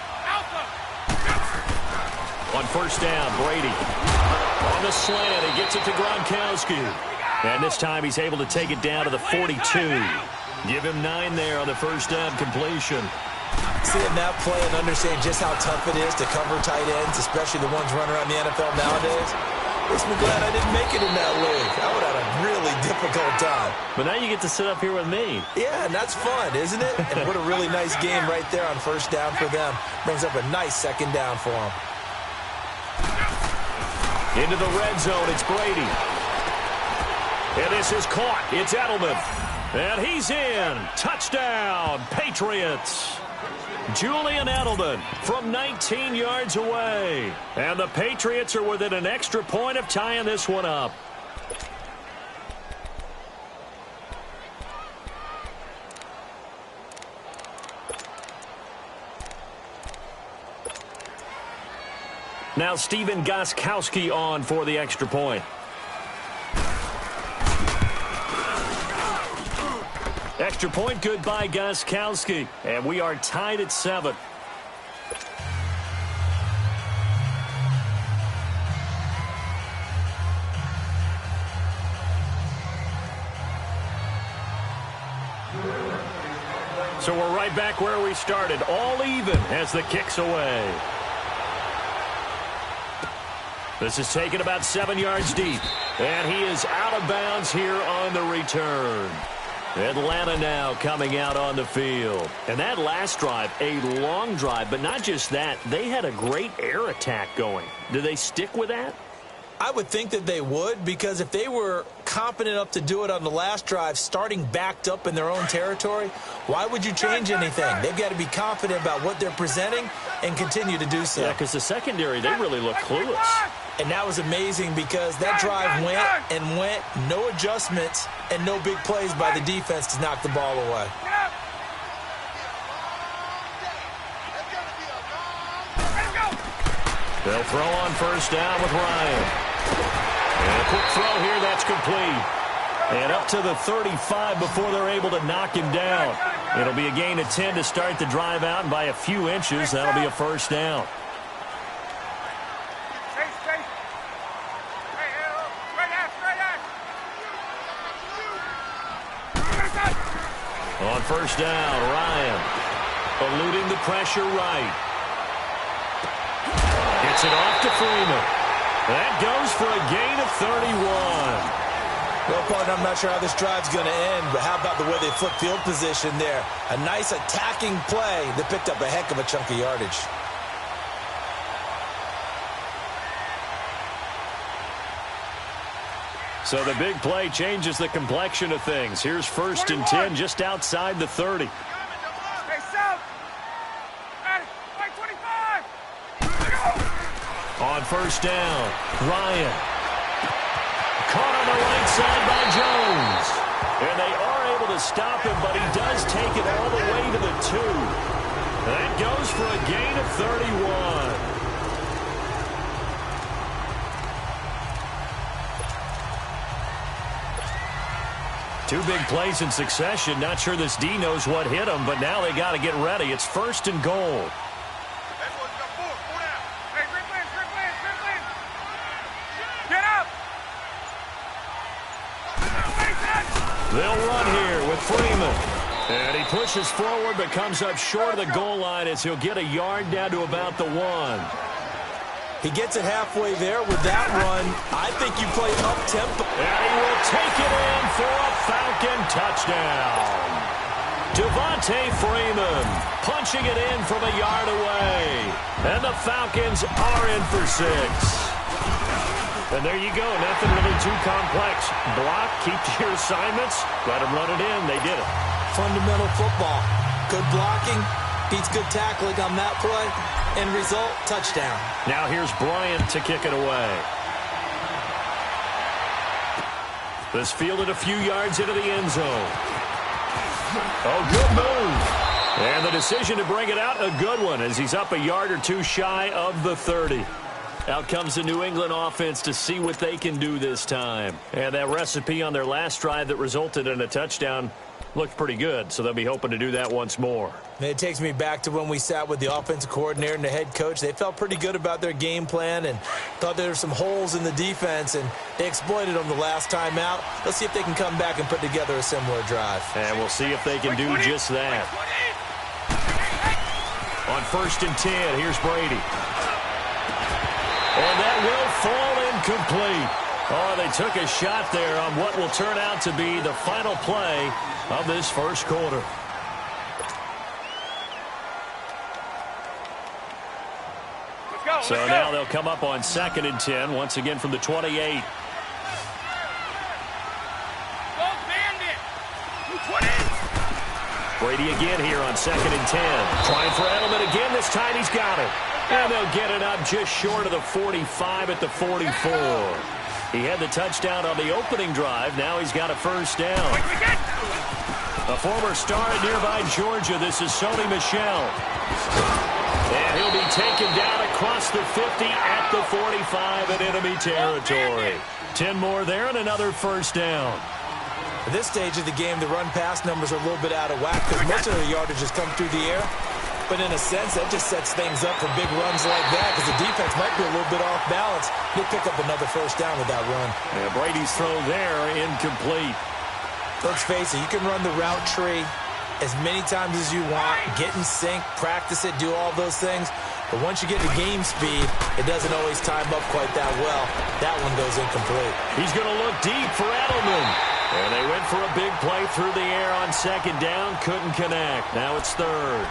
On 1st down, Brady. On the slant, he gets it to Gronkowski. And this time he's able to take it down to the 42. Give him 9 there on the 1st down completion. Seeing that play and understanding just how tough it is to cover tight ends, especially the ones running around the NFL nowadays, makes me glad I didn't make it in that league. I would have had a really difficult time. But now you get to sit up here with me. Yeah, and that's fun, isn't it? And what a really nice game right there on 1st down for them. Brings up a nice 2nd down for them. Into the red zone, it's Brady. And this is caught. It's Edelman. And he's in. Touchdown, Patriots. Julian Edelman from 19 yards away. And the Patriots are within an extra point of tying this one up. Now Steven Gostkowski on for the extra point. Extra point good by Gostkowski. And we are tied at 7. So we're right back where we started. All even as the kick's away. This is taken about 7 yards deep. And he is out of bounds here on the return. Atlanta now coming out on the field. And that last drive, a long drive, but not just that. They had a great air attack going. Do they stick with that? I would think that they would, because if they were confident enough to do it on the last drive, starting backed up in their own territory, why would you change anything? They've got to be confident about what they're presenting and continue to do so. Yeah, because the secondary, they really look clueless. And that was amazing because that drive went and went, no adjustments, and no big plays by the defense to knock the ball away. They'll throw on 1st down with Ryan. And a quick throw here, that's complete. And up to the 35 before they're able to knock him down. It'll be a gain of 10 to start the drive out, and by a few inches, that'll be a 1st down. On 1st down, Ryan eluding the pressure right. Gets it off to Freeman. That goes for a gain of 31. Well, partner, I'm not sure how this drive's going to end, but how about the way they flip field position there? A nice attacking play that picked up a heck of a chunk of yardage. So the big play changes the complexion of things. Here's 1st and 10 just outside the 30. On 1st down, Ryan. Caught on the right side by Jones. And they are able to stop him, but he does take it all the way to the 2. That goes for a gain of 31. Two big plays in succession. Not sure this D knows what hit him, but now they got to get ready. It's 1st and goal. They'll run here with Freeman. And he pushes forward but comes up short of the goal line as he'll get a yard down to about the 1. He gets it halfway there with that run. I think you play up-tempo. And he will take it in for a Falcon touchdown. Devontae Freeman punching it in from a yard away. And the Falcons are in for 6. And there you go. Nothing really too complex. Block, keep to your assignments, let them run it in. They did it. Fundamental football. Good blocking beats good tackling on that play. End result, touchdown. Now here's Bryant to kick it away. This fielded a few yards into the end zone. Oh, good move. And the decision to bring it out, a good one, as he's up a yard or two shy of the 30. Out comes the New England offense to see what they can do this time. And that recipe on their last drive that resulted in a touchdown looked pretty good, so they'll be hoping to do that once more. It takes me back to when we sat with the offensive coordinator and the head coach. They felt pretty good about their game plan and thought there were some holes in the defense, and they exploited them the last time out. Let's see if they can come back and put together a similar drive. And we'll see if they can do just that. On 1st and 10, here's Brady. And that will fall incomplete. Oh, they took a shot there on what will turn out to be the final play of this first quarter. So now they'll come up on 2nd and 10, once again from the 28. Brady again here on 2nd and 10. Trying for Edelman again. This time he's got it. And they'll get it up just short of the 45 at the 44. He had the touchdown on the opening drive. Now he's got a first down. A former star at nearby Georgia. This is Sony Michel. And he'll be taken down across the 50 at the 45 in enemy territory. 10 more there and another first down. At this stage of the game, the run-pass numbers are a little bit out of whack because most of their yardage has come through the air. But in a sense, that just sets things up for big runs like that because the defense might be a little bit off balance. He'll pick up another first down with that run. Yeah, Brady's throw there, incomplete. Let's face it, you can run the route tree as many times as you want, get in sync, practice it, do all those things. But once you get to game speed, it doesn't always time up quite that well. That one goes incomplete. He's going to look deep for Edelman. And they went for a big play through the air on 2nd down. Couldn't connect. Now it's 3rd.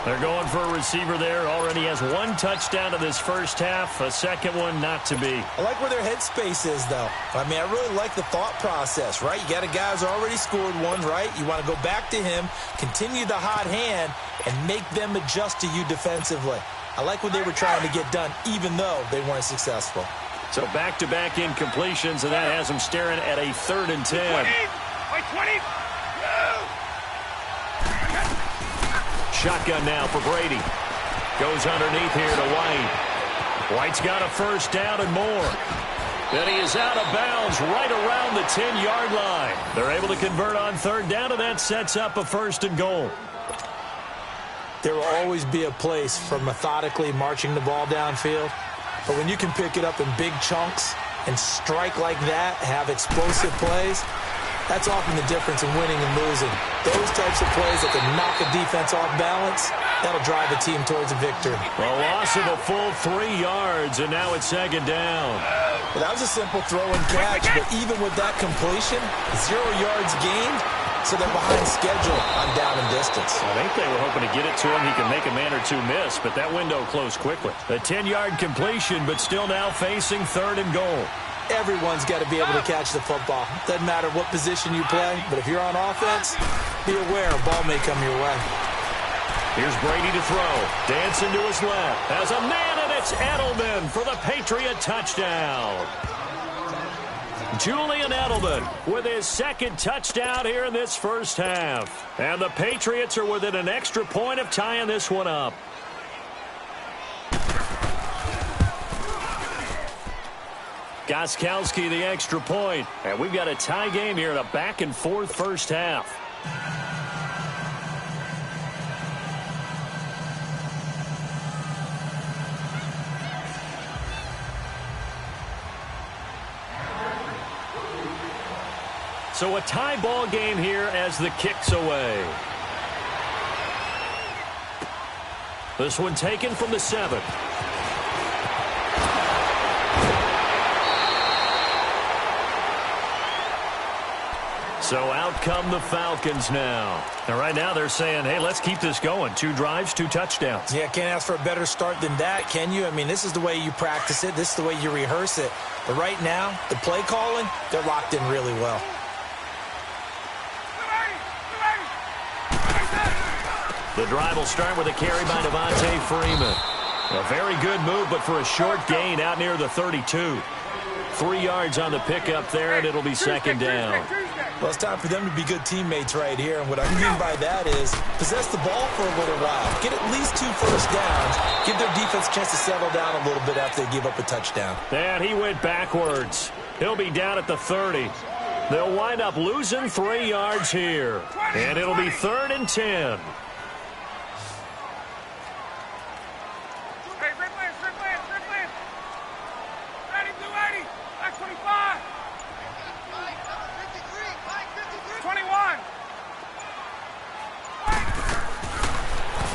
They're going for a receiver there. Already has 1 touchdown in this first half. A second one not to be. I like where their headspace is, though. I mean, I really like the thought process, right? You got a guy who's already scored one, right? You want to go back to him, continue the hot hand, and make them adjust to you defensively. I like what they were trying to get done, even though they weren't successful. So back-to-back incompletions, and that has them staring at a 3rd and 10. 20. Shotgun now for Brady. Goes underneath here to White. White's got a first down and more. Then he is out of bounds right around the 10-yard line. They're able to convert on 3rd down, and that sets up a 1st and goal. There will always be a place for methodically marching the ball downfield. But when you can pick it up in big chunks and strike like that, have explosive plays, that's often the difference in winning and losing. Those types of plays that can knock a defense off balance, that'll drive a team towards a victory. A loss of a full 3 yards, and now it's 2nd down. Well, that was a simple throw and catch, but even with that completion, 0 yards gained, so they're behind schedule on down and distance. I think they were hoping to get it to him. He can make a man or two miss, but that window closed quickly. A 10-yard completion, but still now facing 3rd and goal. Everyone's got to be able to catch the football. Doesn't matter what position you play, but if you're on offense, be aware a ball may come your way. Here's Brady to throw. Dancing to his left. Has a man, and it's Edelman for the Patriot touchdown. Julian Edelman with his 2nd touchdown here in this first half. And the Patriots are within an extra point of tying this one up. Gostkowski the extra point. And we've got a tie game here in a back-and-forth first half. So a tie ball game here as the kick's away. This one taken from the 7. So out come the Falcons now. And right now they're saying, hey, let's keep this going. 2 drives, 2 touchdowns. Yeah, can't ask for a better start than that, can you? I mean, this is the way you practice it. This is the way you rehearse it. But right now, the play calling, they're locked in really well. The drive will start with a carry by Devontae Freeman. A very good move, but for a short gain out near the 32. 3 yards on the pickup there, and it'll be second down. Well, it's time for them to be good teammates right here. And what I mean by that is possess the ball for a little while. Get at least 2 first downs. Give their defense a chance to settle down a little bit after they give up a touchdown. And he went backwards. He'll be down at the 30. They'll wind up losing 3 yards here. And it'll be 3rd and 10.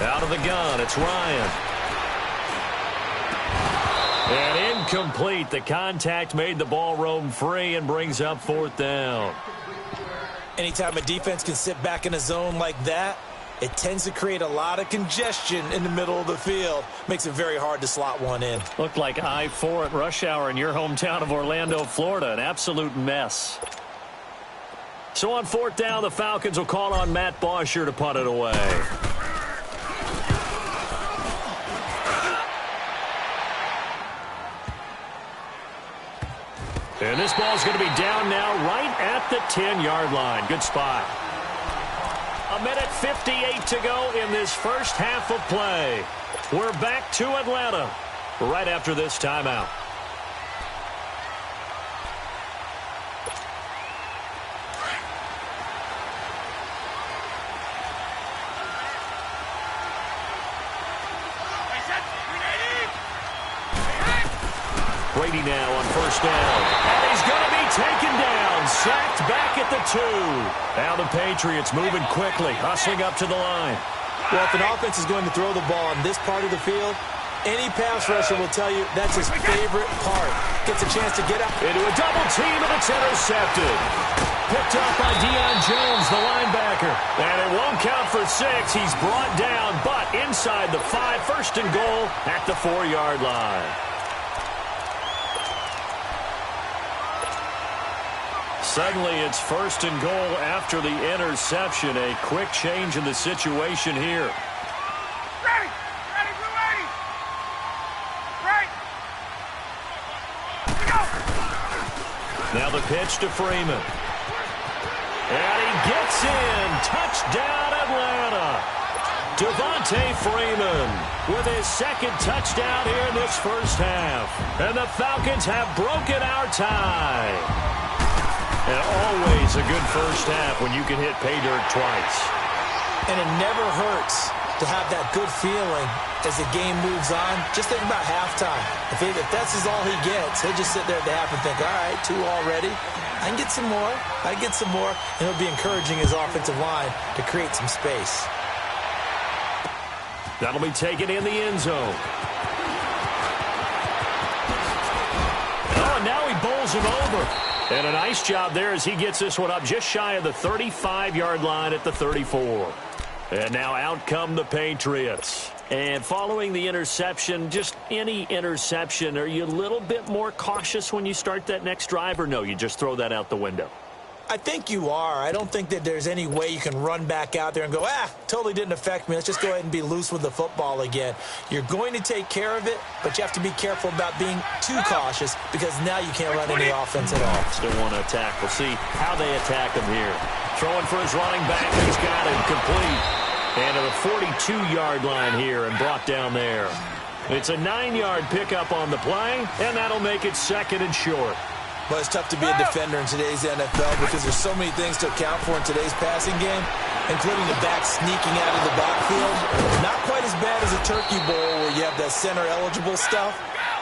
Out of the gun, it's Ryan. And incomplete. The contact made the ball roam free and brings up 4th down. Anytime a defense can sit back in a zone like that, it tends to create a lot of congestion in the middle of the field. Makes it very hard to slot one in. Looked like I-4 at rush hour in your hometown of Orlando, Florida. An absolute mess. So on 4th down, the Falcons will call on Matt Bosher to punt it away. And this ball's going to be down now right at the 10-yard line. Good spot. 1:58 to go in this first half of play. We're back to Atlanta right after this timeout. Brady now on 1st down. And he's going to be taken down. Sacked back at the 2. Now the Patriots moving quickly, hustling up to the line. Well, if an offense is going to throw the ball on this part of the field, any pass rusher will tell you that's his favorite part. Gets a chance to get up into a double team, and it's intercepted. Picked up by Deion Jones, the linebacker. And it won't count for 6. He's brought down, but inside the 5. 1st and goal at the 4-yard line. Suddenly, it's 1st and goal after the interception. A quick change in the situation here. Ready! Ready, blue 80! Right! Go! Now the pitch to Freeman. And he gets in. Touchdown, Atlanta. Devontae Freeman with his 2nd touchdown here in this first half. And the Falcons have broken our tie. And always a good first half when you can hit pay dirt twice. And it never hurts to have that good feeling as the game moves on. Just think about halftime. If that's all he gets, he'll just sit there at the half and think, all right, 2 already. I can get some more. I can get some more. And he'll be encouraging his offensive line to create some space. That'll be taken in the end zone. Oh, and now he bowls him over. And a nice job there as he gets this one up just shy of the 35-yard line at the 34. And now out come the Patriots. And following the interception, just any interception, are you a little bit more cautious when you start that next drive, or no, you just throw that out the window? I think you are. I don't think that there's any way you can run back out there and go, totally didn't affect me. Let's just go ahead and be loose with the football again. You're going to take care of it, but you have to be careful about being too cautious because now you can't run any offense at all. Still want to attack. We'll see how they attack him here. Throwing for his running back. He's got it complete. And to the 42-yard line here and brought down there. It's a 9-yard pickup on the play, and that'll make it 2nd and short. Well, it's tough to be a defender in today's NFL because there's so many things to account for in today's passing game, including the back sneaking out of the backfield. Not quite as bad as a turkey bowl where you have that center-eligible stuff,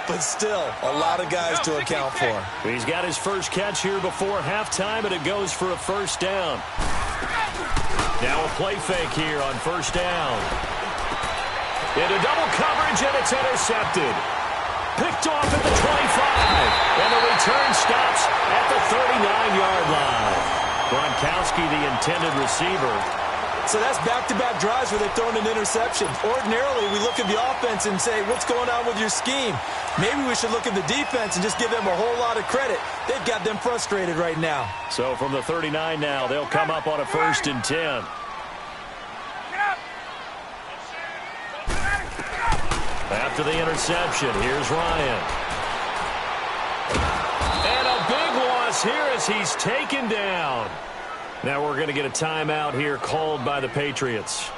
but still a lot of guys to account for. He's got his first catch here before halftime, and it goes for a 1st down. Now a play fake here on 1st down. Into double coverage, and it's intercepted. Picked off at the 25, and the return stops at the 39-yard line. Gronkowski, the intended receiver. So that's back-to-back drives where they've thrown an interception. Ordinarily, we look at the offense and say, what's going on with your scheme? Maybe we should look at the defense and just give them a whole lot of credit. They've got them frustrated right now. So from the 39 now, they'll come up on a 1st and 10. After the interception, here's Ryan. And a big loss here as he's taken down. Now we're going to get a timeout here called by the Patriots,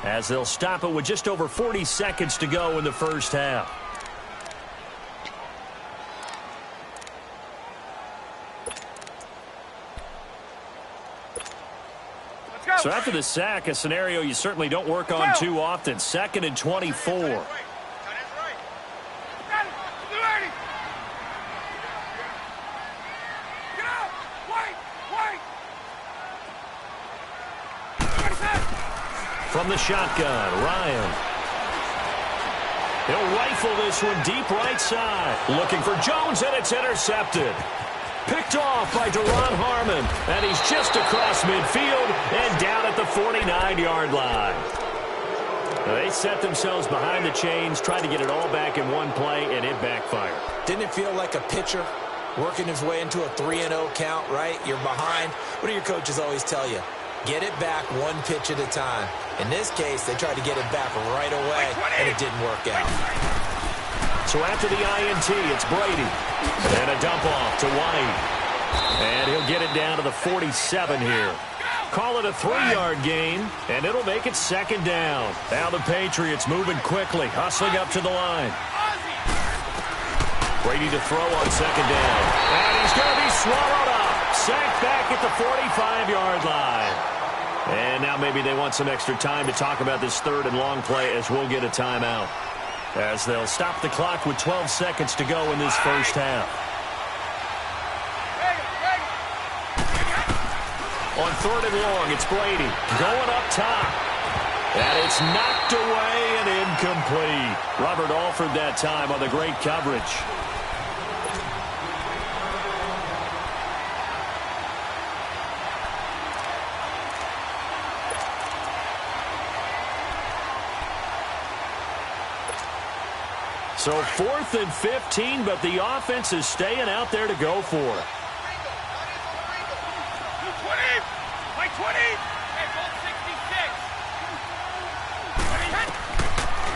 as they'll stop it with just over 40 seconds to go in the first half. So after the sack, a scenario you certainly don't work on too often. 2nd and 24. From the shotgun, Ryan. He'll rifle this one deep right side. Looking for Jones, and it's intercepted. Picked off by Deron Harmon, and he's just across midfield and down at the 49-yard line. They set themselves behind the chains, tried to get it all back in one play, and it backfired. Didn't it feel like a pitcher working his way into a 3-0 count, right? You're behind. What do your coaches always tell you? Get it back one pitch at a time. In this case, they tried to get it back right away, and it didn't work out. So after the INT, it's Brady. And a dump off to White. And he'll get it down to the 47 here. Call it a 3-yard gain, and it'll make it 2nd down. Now the Patriots moving quickly, hustling up to the line. Brady to throw on 2nd down. And he's going to be swallowed up. Sacked back at the 45-yard line. And now maybe they want some extra time to talk about this 3rd and long play, as we'll get a timeout, as they'll stop the clock with 12 seconds to go in this first half. On 3rd and long, it's Brady going up top. And it's knocked away and incomplete. Robert Alford that time on the great coverage. So 4th and 15, but the offense is staying out there to go for it.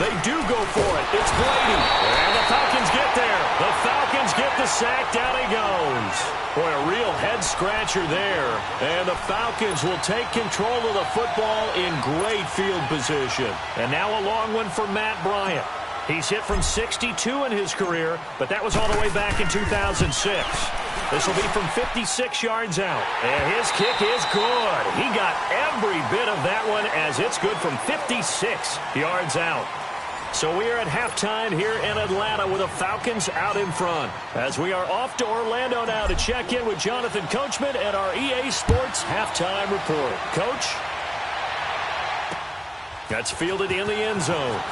They do go for it. It's Brady. And the Falcons get there. The Falcons get the sack. Down he goes. Boy, a real head-scratcher there. And the Falcons will take control of the football in great field position. And now a long one for Matt Bryant. He's hit from 62 in his career, but that was all the way back in 2006. This will be from 56 yards out. And his kick is good. He got every bit of that one, as it's good from 56 yards out. So we are at halftime here in Atlanta with the Falcons out in front, as we are off to Orlando now to check in with Jonathan Coachman and our EA Sports halftime report. Coach? That's fielded in the end zone.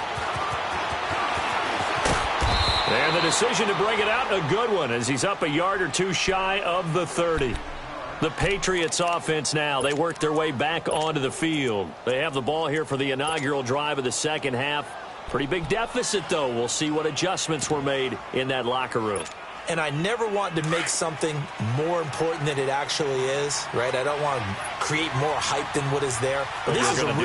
And the decision to bring it out, a good one, as he's up a yard or two shy of the 30. The Patriots offense now, they work their way back onto the field. They have the ball here for the inaugural drive of the second half. Pretty big deficit, though. We'll see what adjustments were made in that locker room. And I never want to make something more important than it actually is, right? I don't want to create more hype than what is there. But this is I'm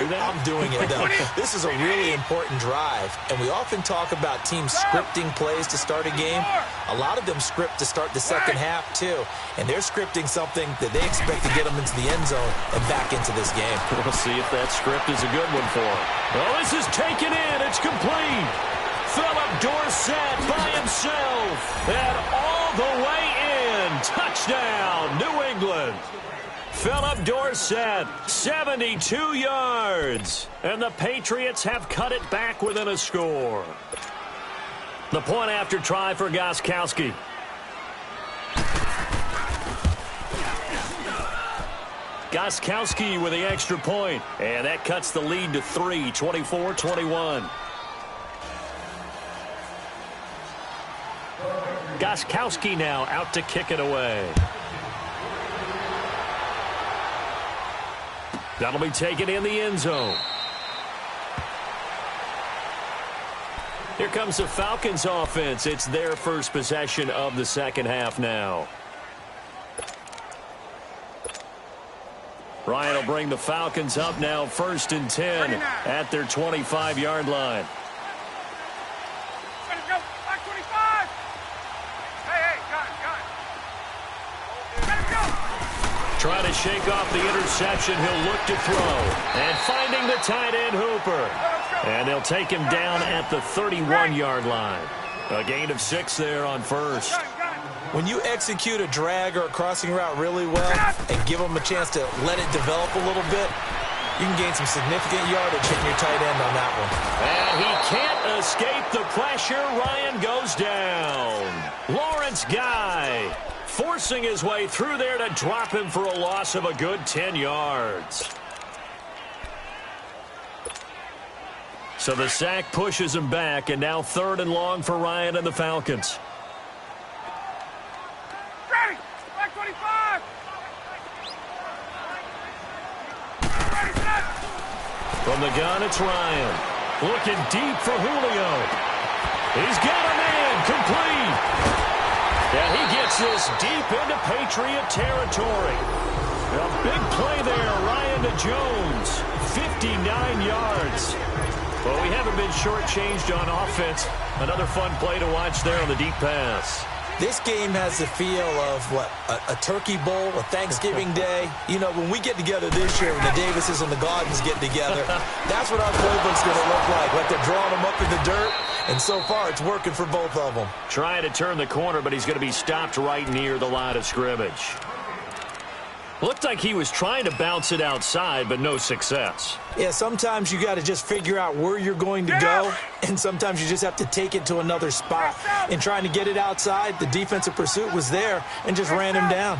doing it, though. This is a really important drive. And we often talk about teams scripting plays to start a game. A lot of them script to start the second half, too. And they're scripting something that they expect to get them into the end zone and back into this game. We'll see if that script is a good one for them. Well, this is taken in. It's complete. Philip Dorsett by himself, and all the way in. Touchdown, New England. Philip Dorsett, 72 yards. And the Patriots have cut it back within a score. The point after try for Gostkowski. Gostkowski with the extra point. And that cuts the lead to 3, 24-21. Gostkowski now out to kick it away. That'll be taken in the end zone. Here comes the Falcons offense. It's their first possession of the second half now. Ryan will bring the Falcons up now, 1st and 10 at their 25-yard line. Trying to shake off the interception, he'll look to throw. And finding the tight end Hooper. And they'll take him down at the 31-yard line. A gain of 6 there on first. When you execute a drag or a crossing route really well and give them a chance to let it develop a little bit, you can gain some significant yardage hitting your tight end on that one. And he can't escape the pressure. Ryan goes down. Lawrence Guy forcing his way through there to drop him for a loss of a good 10 yards. So the sack pushes him back, and now 3rd and long for Ryan and the Falcons. Ready! Back 25! Ready, set! From the gun, it's Ryan. Looking deep for Julio. He's got a man, complete. And he gets this deep into Patriot territory. A big play there, Ryan to Jones. 59 yards. Well, we haven't been shortchanged on offense. Another fun play to watch there on the deep pass. This game has the feel of, what, a turkey bowl, a Thanksgiving day. You know, when we get together this year, when the Davises and the Gaudens get together, that's what our playbook's going to look like they're drawing them up in the dirt. And so far, it's working for both of them. Trying to turn the corner, but he's going to be stopped right near the line of scrimmage. Looked like he was trying to bounce it outside, but no success. Yeah, sometimes you got to just figure out where you're going to go, and sometimes you just have to take it to another spot. In trying to get it outside, the defensive pursuit was there and just ran him down.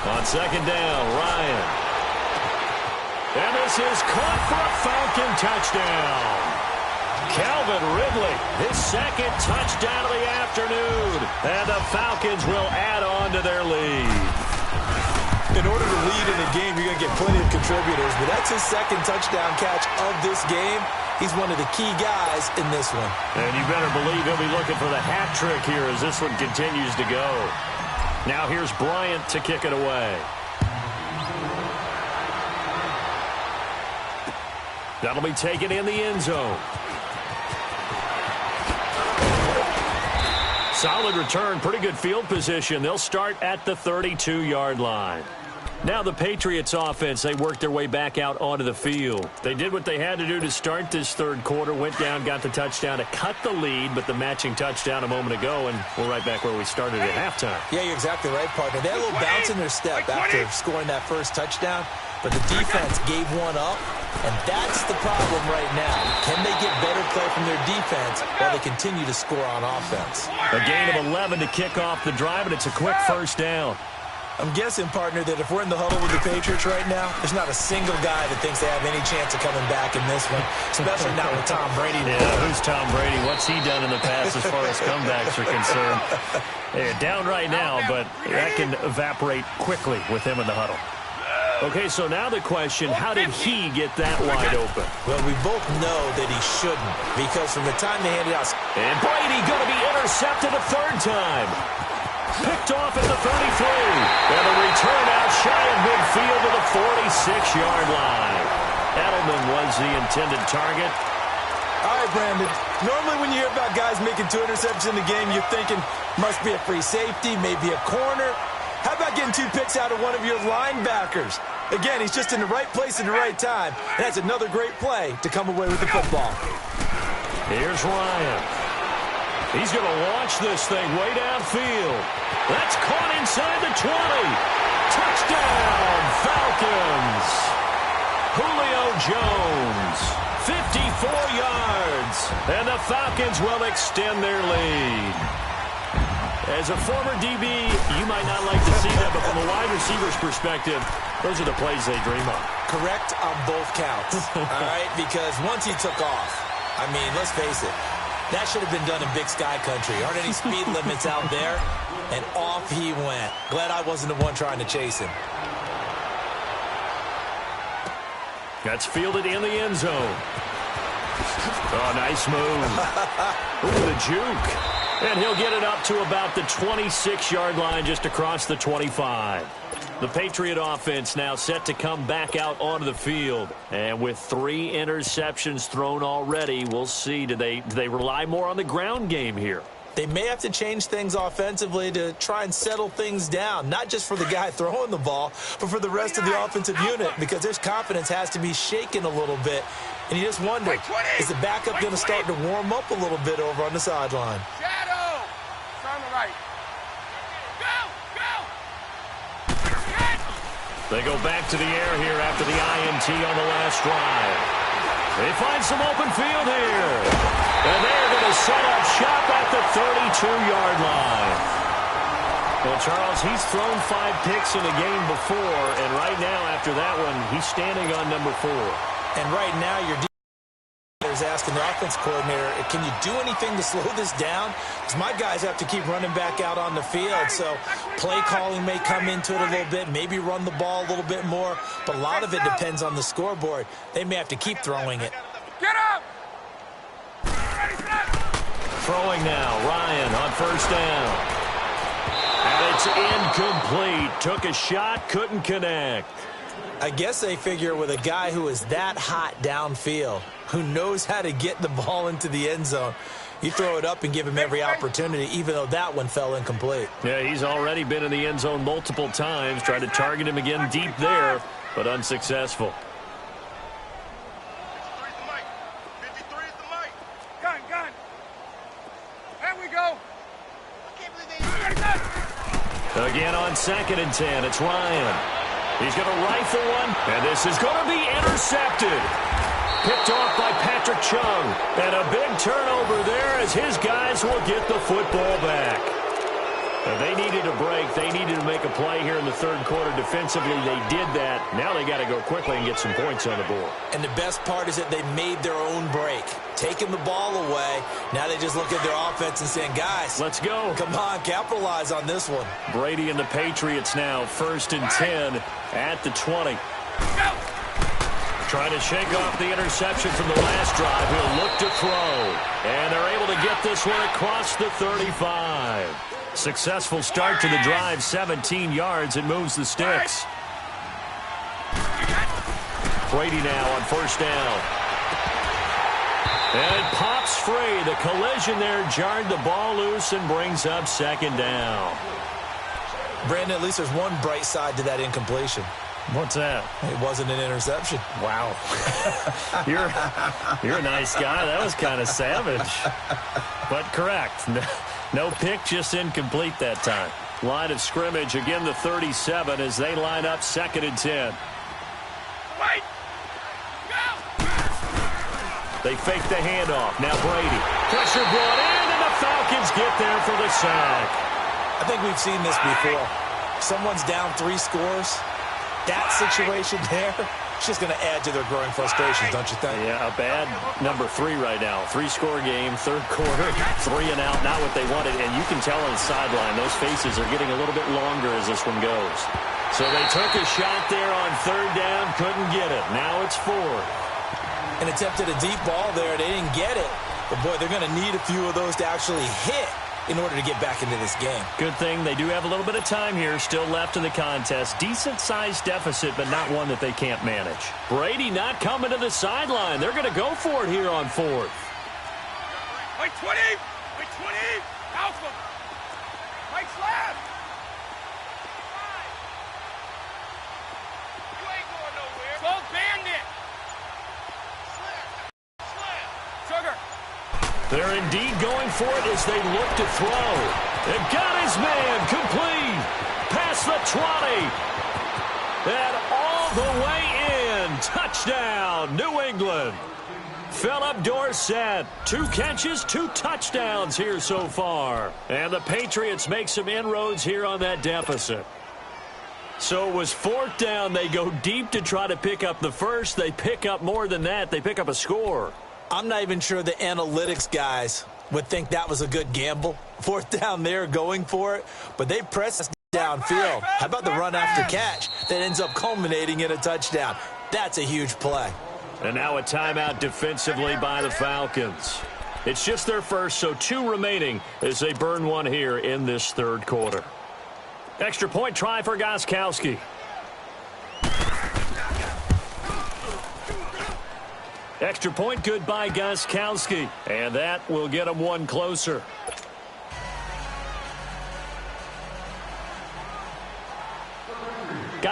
On 2nd down, Ryan. And this is caught for a Falcon touchdown. Calvin Ridley, his 2nd touchdown of the afternoon. And the Falcons will add on to their lead. In order to lead in a game, you're going to get plenty of contributors, but that's his 2nd touchdown catch of this game. He's one of the key guys in this one. And you better believe he'll be looking for the hat trick here as this one continues to go. Now here's Bryant to kick it away. That'll be taken in the end zone. Solid return, pretty good field position. They'll start at the 32-yard line. Now the Patriots offense, they worked their way back out onto the field. They did what they had to do to start this 3rd quarter, went down, got the touchdown to cut the lead, but the matching touchdown a moment ago, and we're right back where we started at halftime. Yeah, you're exactly right, partner. They had a little bounce in their step after scoring that first touchdown, but the defense gave one up, and that's the problem right now. Can they get better play from their defense while they continue to score on offense? A gain of 11 to kick off the drive, and it's a quick 1st down. I'm guessing, partner, that if we're in the huddle with the Patriots right now, there's not a single guy that thinks they have any chance of coming back in this one, especially not with Tom Brady. Yeah, who's Tom Brady? What's he done in the past as far as comebacks are concerned? Yeah, down right now, but that can evaporate quickly with him in the huddle. Okay, so now the question, how did he get that wide open? Well, we both know that he shouldn't, because from the time they handed out... And Brady going to be intercepted a 3rd time. Picked off at the 33. And a return out shy of midfield to the 46-yard line. Edelman was the intended target. All right, Brandon. Normally when you hear about guys making 2 interceptions in the game, you're thinking, must be a free safety, maybe a corner. How about getting 2 picks out of one of your linebackers? Again, he's just in the right place at the right time. And that's another great play to come away with the football. Here's Ryan. He's going to launch this thing way downfield. That's caught inside the 20. Touchdown, Falcons. Julio Jones, 54 yards. And the Falcons will extend their lead. As a former DB, you might not like to see that, but from a wide receiver's perspective, those are the plays they dream of. Correct on both counts, all right? Because once he took off, I mean, let's face it, that should have been done in Big Sky Country. Aren't any speed limits out there? And off he went. Glad I wasn't the one trying to chase him. That's fielded in the end zone. Oh, nice move. Ooh, the juke. And he'll get it up to about the 26-yard line just across the 25. The Patriot offense now set to come back out onto the field. And with 3 interceptions thrown already, we'll see. Do they rely more on the ground game here? They may have to change things offensively to try and settle things down, not just for the guy throwing the ball, but for the rest of the offensive unit, because their confidence has to be shaken a little bit. And you just wonder, is the backup going to start to warm up a little bit over on the sideline? Shadow! It's on the right. Go! Go! They go back to the air here after the INT on the last drive. They find some open field here. And they're going to set up shop at the 32-yard line. Well, Charles, he's thrown 5 picks in a game before, and right now, after that one, he's standing on number 4. And right now, your defense is asking the offense coordinator, can you do anything to slow this down? Because my guys have to keep running back out on the field, so play calling may come into it a little bit, maybe run the ball a little bit more, but a lot of it depends on the scoreboard. They may have to keep throwing it. Get up! Throwing now, Ryan on first down. And it's incomplete. Took a shot, couldn't connect. I guess they figure with a guy who is that hot downfield, who knows how to get the ball into the end zone, you throw it up and give him every opportunity, even though that one fell incomplete. Yeah, he's already been in the end zone multiple times. Tried to target him again deep there, but unsuccessful. 53 is the mic. Gun. There we go. I can't believe they Again on 2nd and 10, it's Ryan. He's going to rifle one, and this is going to be intercepted. Picked off by Patrick Chung. And a big turnover there as his guys will get the football back. And they needed a break. They needed to make a play here in the third quarter defensively. They did that. Now they got to go quickly and get some points on the board. And the best part is that they made their own break. Taking the ball away. Now they just look at their offense and saying, guys, let's go. Come on, capitalize on this one. Brady and the Patriots now 1st and 10 at the 20. Go! Trying to shake off the interception from the last drive. He'll look to throw. And they're able to get this one across the 35. Successful start to the drive, 17 yards. It moves the sticks. Brady now on first down. And it pops free. The collision there jarred the ball loose and brings up 2nd down. Brandon, at least there's one bright side to that incompletion. What's that? It wasn't an interception. Wow. You're a nice guy. That was kind of savage. But correct. No pick, just incomplete that time. Line of scrimmage, again the 37 as they line up 2nd and 10. Wait! Go! They fake the handoff. Now Brady. Pressure brought in, and the Falcons get there for the sack. I think we've seen this before. Someone's down 3 scores. That situation there, it's just going to add to their growing frustrations, don't you think? Yeah, a bad number 3 right now. 3-score game, third quarter, 3 and out, not what they wanted. And you can tell on the sideline, those faces are getting a little bit longer as this one goes. So they took a shot there on 3rd down, couldn't get it. Now it's 4th. And attempted a deep ball there. They didn't get it. But, boy, they're going to need a few of those to actually hit in order to get back into this game. Good thing they do have a little bit of time here still left in the contest. Decent-sized deficit, but not one that they can't manage. Brady not coming to the sideline. They're going to go for it here on 4th. Wait, 20! Wait, 20! Alpha! Mike's left! You ain't going nowhere. Go bandit! Slam! Sugar! They're indeed going for it as they look to throw. They've got his man complete. Past the 20. And all the way in. Touchdown, New England. Philip Dorsett, 2 catches, 2 touchdowns here so far. And the Patriots make some inroads here on that deficit. So it was 4th down. They go deep to try to pick up the first. They pick up more than that. They pick up a score. I'm not even sure the analytics guys would think that was a good gamble. 4th down there going for it, but they press downfield. How about the run after catch that ends up culminating in a touchdown? That's a huge play. And now a timeout defensively by the Falcons. It's just their first, so 2 remaining as they burn one here in this third quarter. Extra point try for Gostkowski. Extra point good by Gostkowski. And that will get them 1 closer.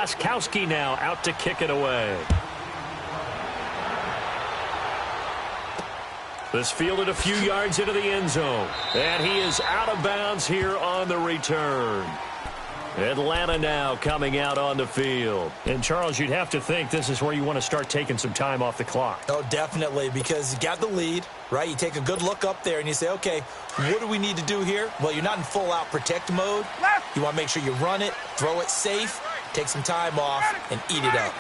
Gostkowski now out to kick it away. This fielded a few yards into the end zone. And he is out of bounds here on the return. Atlanta now coming out on the field. And, Charles, you'd have to think this is where you want to start taking some time off the clock. Oh, definitely, because you got the lead, right? You take a good look up there and you say, okay, what do we need to do here? Well, you're not in full-out protect mode. You want to make sure you run it, throw it safe, take some time off, and eat it up.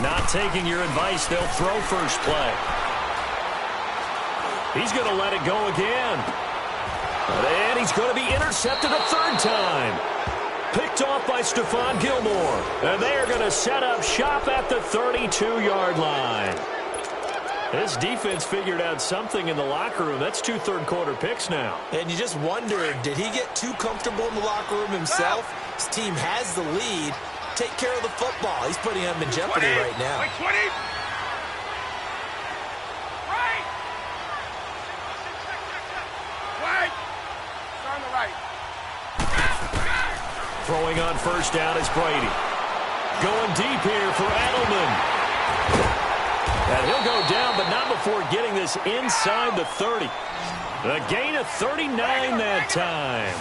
Not taking your advice, they'll throw first play. He's going to let it go again. And he's going to be intercepted a third time. Picked off by Stephon Gilmore. And they are going to set up shop at the 32-yard line. This defense figured out something in the locker room. That's 2 third-quarter picks now. And you just wonder, did he get too comfortable in the locker room himself? His team has the lead. Take care of the football. He's putting him in jeopardy right now. Throwing on first down is Brady. Going deep here for Edelman. And he'll go down, but not before getting this inside the 30. A gain of 39 that time.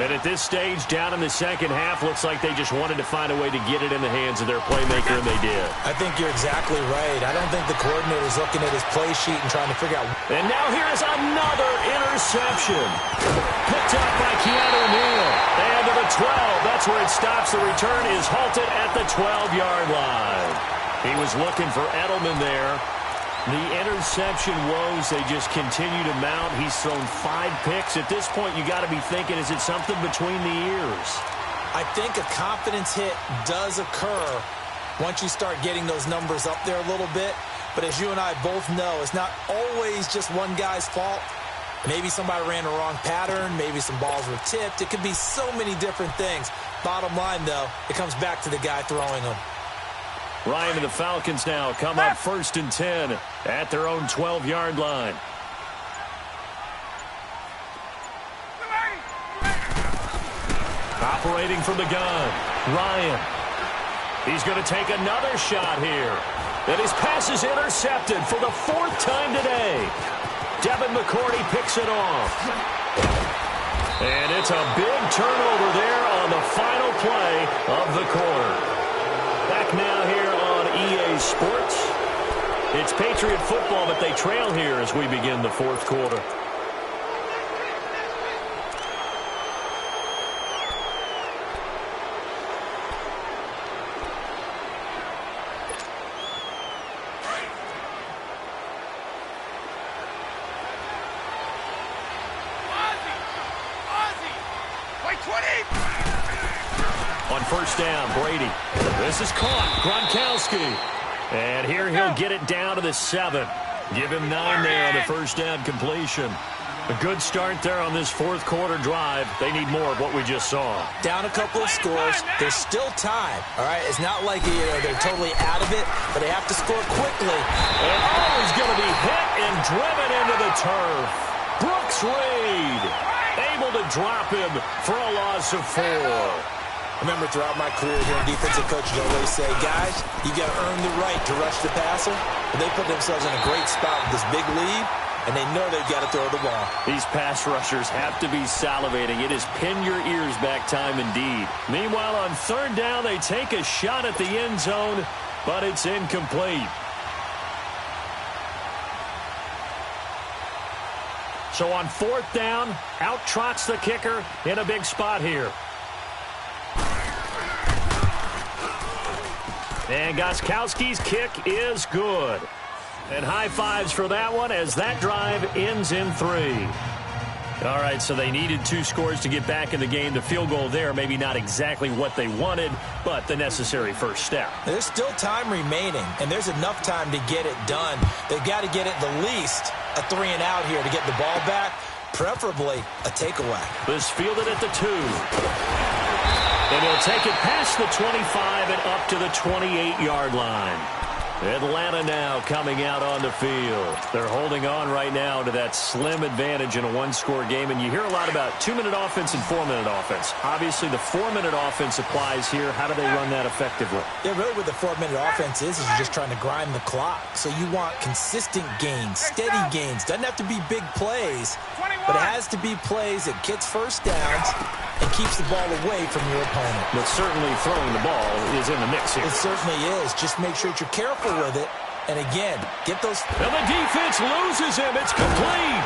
And at this stage, down in the second half, looks like they just wanted to find a way to get it in the hands of their playmaker, and they did. I think you're exactly right. I don't think the coordinator's looking at his play sheet and trying to figure out. And now here is another interception. Picked up by Keanu Neal. And to the 12. That's where it stops. The return is halted at the 12-yard line. He was looking for Edelman there. The interception woes, they just continue to mount. He's thrown 5 picks. At this point, you got to be thinking, is it something between the ears? I think a confidence hit does occur once you start getting those numbers up there a little bit. But as you and I both know, it's not always just one guy's fault. Maybe somebody ran a wrong pattern. Maybe some balls were tipped. It could be so many different things. Bottom line, though, it comes back to the guy throwing them. Ryan and the Falcons now come up 1st and 10 at their own 12-yard line. Operating from the gun, Ryan. He's going to take another shot here. And his pass is intercepted for the 4th time today. Devin McCourty picks it off. And it's a big turnover there on the final play of the quarter. Back now here on EA Sports. It's Patriot football, but they trail here as we begin the 4th quarter. On first down, Brady. This is caught. Gronkowski. And here he'll get it down to the 7. Give him 9 there on the first down completion. A good start there on this 4th quarter drive. They need more of what we just saw. Down a couple of scores. There's still time. All right, it's not like they're totally out of it, but they have to score quickly. And he's going to be hit and driven into the turf. Brooks Reed able to drop him for a loss of 4. I remember throughout my career here, defensive coaches always say, guys, you got to earn the right to rush the passer. But they put themselves in a great spot with this big lead, and they know they've got to throw the ball. These pass rushers have to be salivating. It is pin your ears back time indeed. Meanwhile, on 3rd down, they take a shot at the end zone, but it's incomplete. So on 4th down, out trots the kicker in a big spot here. And Gostkowski's kick is good. And high fives for that one as that drive ends in 3. All right, so they needed 2 scores to get back in the game. The field goal there, maybe not exactly what they wanted, but the necessary first step. There's still time remaining, and there's enough time to get it done. They've got to get it the least a 3 and out here to get the ball back, preferably a takeaway. This fielded at the 2. And he'll take it past the 25 and up to the 28-yard line. Atlanta now coming out on the field. They're holding on right now to that slim advantage in a one-score game, and you hear a lot about 2-minute offense and 4-minute offense. Obviously, the 4-minute offense applies here. How do they run that effectively? Yeah, really what the 4-minute offense is you're just trying to grind the clock. So you want consistent gains, steady gains. Doesn't have to be big plays, but it has to be plays that gets first downs and keeps the ball away from your opponent. But certainly throwing the ball is in the mix here. It certainly is. Just make sure that you're careful with it. And again, get those... And the defense loses him. It's complete.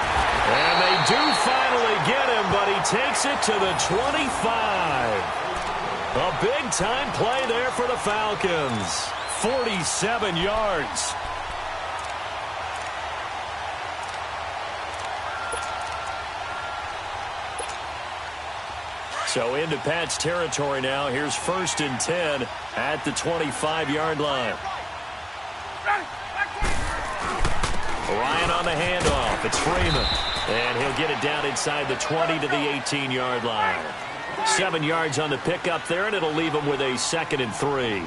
And they do finally get him, but he takes it to the 25. A big-time play there for the Falcons. 47 yards. So into Pat's territory now. Here's 1st and 10 at the 25-yard line. Ryan on the handoff. It's Freeman. And he'll get it down inside the 20 to the 18-yard line. 7 yards on the pickup there, and it'll leave him with a 2nd and 3.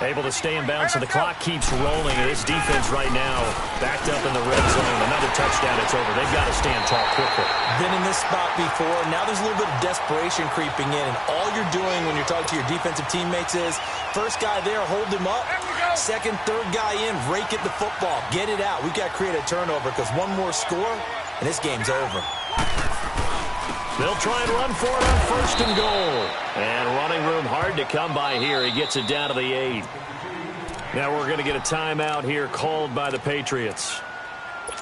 Able to stay in bounds, and the clock keeps rolling. And this defense right now backed up in the red zone. Another touchdown, it's over. They've got to stand tall quickly. Been in this spot before. Now there's a little bit of desperation creeping in, and all you're doing when you're talking to your defensive teammates is first guy there, hold him up. Second, third guy in, rake at the football. Get it out. We've got to create a turnover because one more score, and this game's over. They'll try and run for it on 1st and goal. And running room hard to come by here. He gets it down to the 8. Now we're going to get a timeout here called by the Patriots.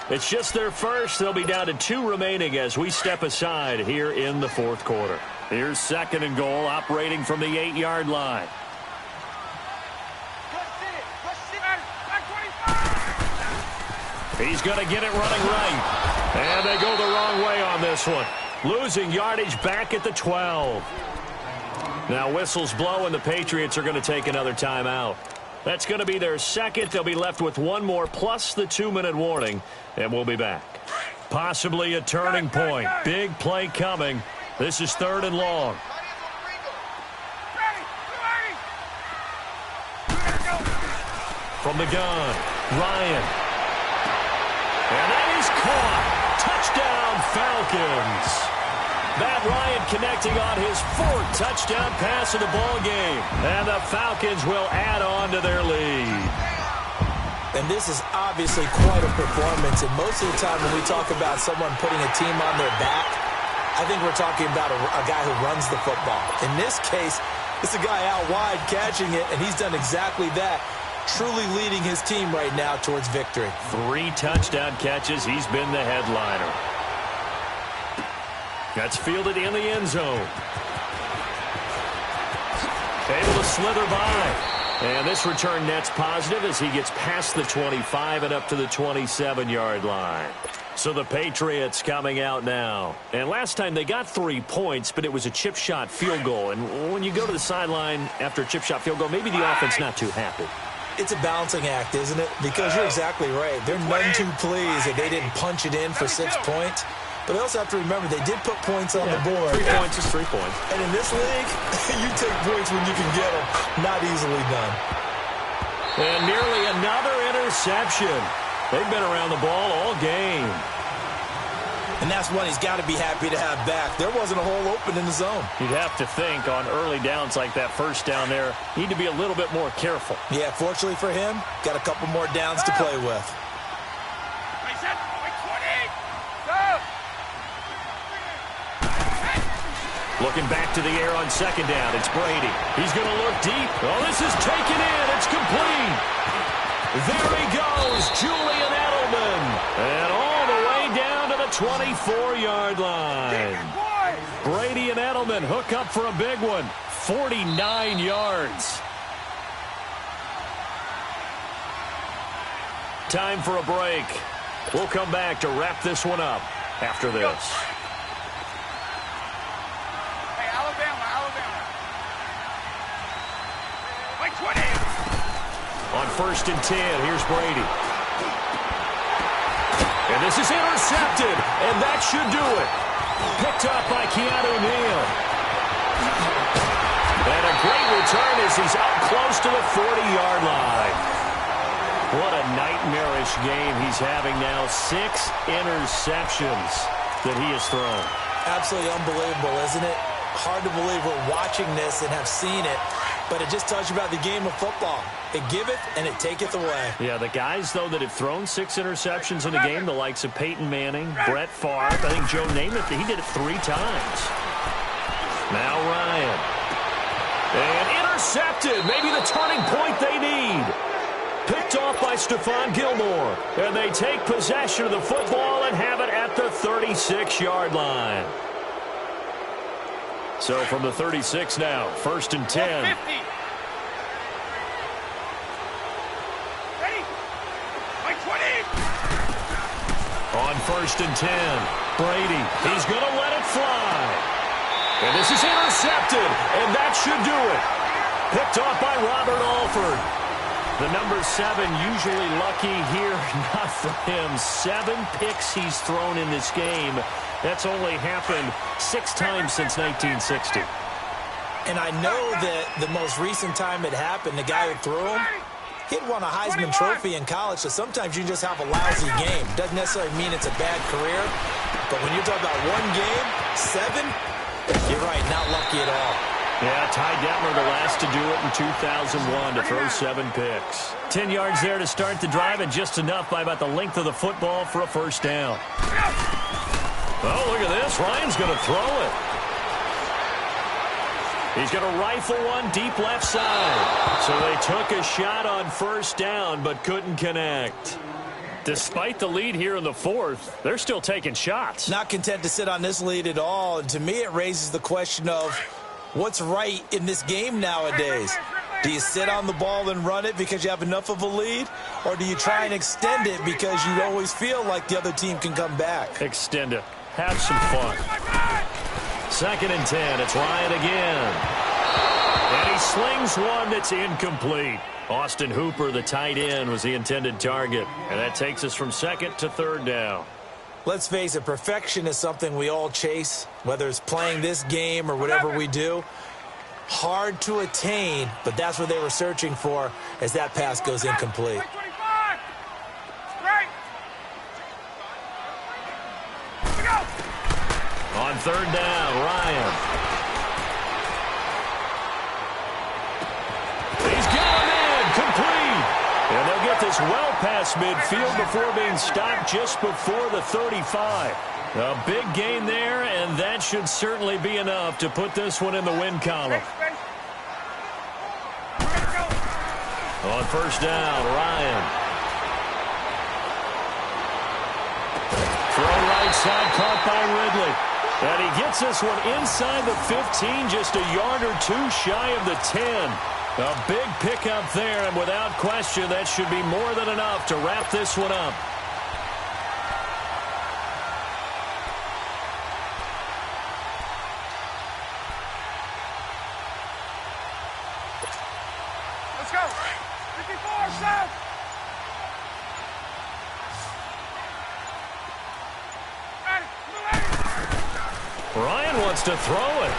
It's just their first. They'll be down to 2 remaining as we step aside here in the 4th quarter. Here's 2nd and goal, operating from the 8-yard line. He's going to get it running right. And they go the wrong way on this one. Losing yardage back at the 12. Now whistles blow, and the Patriots are going to take another timeout. That's going to be their 2nd. They'll be left with 1 more plus the 2-minute warning, and we'll be back. Possibly a turning point. Big play coming. This is 3rd and long. From the gun, Ryan. And that is caught. Touchdown, Falcons. Matt Ryan connecting on his 4th touchdown pass of the ball game. And the Falcons will add on to their lead. And this is obviously quite a performance. And most of the time when we talk about someone putting a team on their back, I think we're talking about a guy who runs the football. In this case, it's a guy out wide catching it, and he's done exactly that. Truly leading his team right now towards victory. 3 touchdown catches. He's been the headliner. That's fielded in the end zone. Able to slither by. And this return net's positive as he gets past the 25 and up to the 27-yard line. So the Patriots coming out now. And last time they got 3 points, but it was a chip shot field goal. And when you go to the sideline after a chip shot field goal, maybe the offense not too happy. It's a balancing act, isn't it? Because you're exactly right. They're none too pleased that they didn't punch it in for 6 points. But I also have to remember they did put points on the board. 3 points is 3 points. And in this league, you take points when you can get them. Not easily done. And nearly another interception. They've been around the ball all game. And that's one he's got to be happy to have back. There wasn't a hole open in the zone. You'd have to think on early downs like that first down there, need to be a little bit more careful. Yeah, fortunately for him, got a couple more downs to play with. Looking back to the air on 2nd down. It's Brady. He's going to look deep. Oh, this is taken in. It's complete. There he goes, Julian Edelman. And all the way down to the 24-yard line. Brady and Edelman hook up for a big one. 49 yards. Time for a break. We'll come back to wrap this one up after this. On 1st and 10, here's Brady. And this is intercepted, and that should do it. Picked up by Keanu Neal. And a great return as he's up close to the 40-yard line. What a nightmarish game he's having now. 6 interceptions that he has thrown. Absolutely unbelievable, isn't it? Hard to believe we're watching this and have seen it, but it just tells you about the game of football. It giveth and it taketh away. Yeah, the guys, though, that have thrown 6 interceptions in a game, the likes of Peyton Manning, Brett Favre, I think Joe Namath, he did it 3 times. Now Ryan. And intercepted. Maybe the turning point they need. Picked off by Stephon Gilmore. And they take possession of the football and have it at the 36-yard line. So from the 36 now, 1st and 10. Ready? By 20. On 1st and 10, Brady. He's going to let it fly. And this is intercepted, and that should do it. Picked off by Robert Alford. The number 7 usually lucky here. Not for him. 7 picks he's thrown in this game. That's only happened 6 times since 1960. And I know that the most recent time it happened, the guy who threw him, he'd won a Heisman Trophy in college, so sometimes you just have a lousy game. Doesn't necessarily mean it's a bad career, but when you're talking about one game, 7, you're right, not lucky at all. Yeah, Ty Detmer, the last to do it in 2001 to throw 7 picks. 10 yards there to start the drive, and just enough by about the length of the football for a first down. Oh, look at this. Ryan's going to throw it. He's going to rifle one deep left side. So they took a shot on first down, but couldn't connect. Despite the lead here in the 4th, they're still taking shots. Not content to sit on this lead at all, and to me it raises the question of what's right in this game nowadays. Do you sit on the ball and run it because you have enough of a lead, or do you try and extend it because you always feel like the other team can come back? Extend it. Have some fun. 2nd and 10. It's Ryan again. And he slings one that's incomplete. Austin Hooper, the tight end, was the intended target. And that takes us from 2nd to 3rd down. Let's face it, perfection is something we all chase, whether it's playing this game or whatever we do. Hard to attain, but that's what they were searching for as that pass goes incomplete. On 3rd down, Ryan. He's got him in, complete. And they'll get this well past midfield before being stopped just before the 35. A big gain there, and that should certainly be enough to put this one in the win column. On 1st down, Ryan. Throw right side, caught by Ridley. And he gets this one inside the 15, just a yard or 2 shy of the 10. A big pickup there, and without question, that should be more than enough to wrap this one up. Let's go. 54, South. Ryan wants to throw it.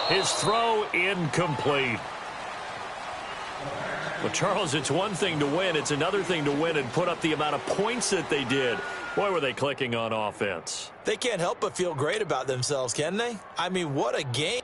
His throw incomplete. Well, Charles, it's one thing to win. It's another thing to win and put up the amount of points that they did. Boy, were they clicking on offense. They can't help but feel great about themselves, can they? I mean, what a game.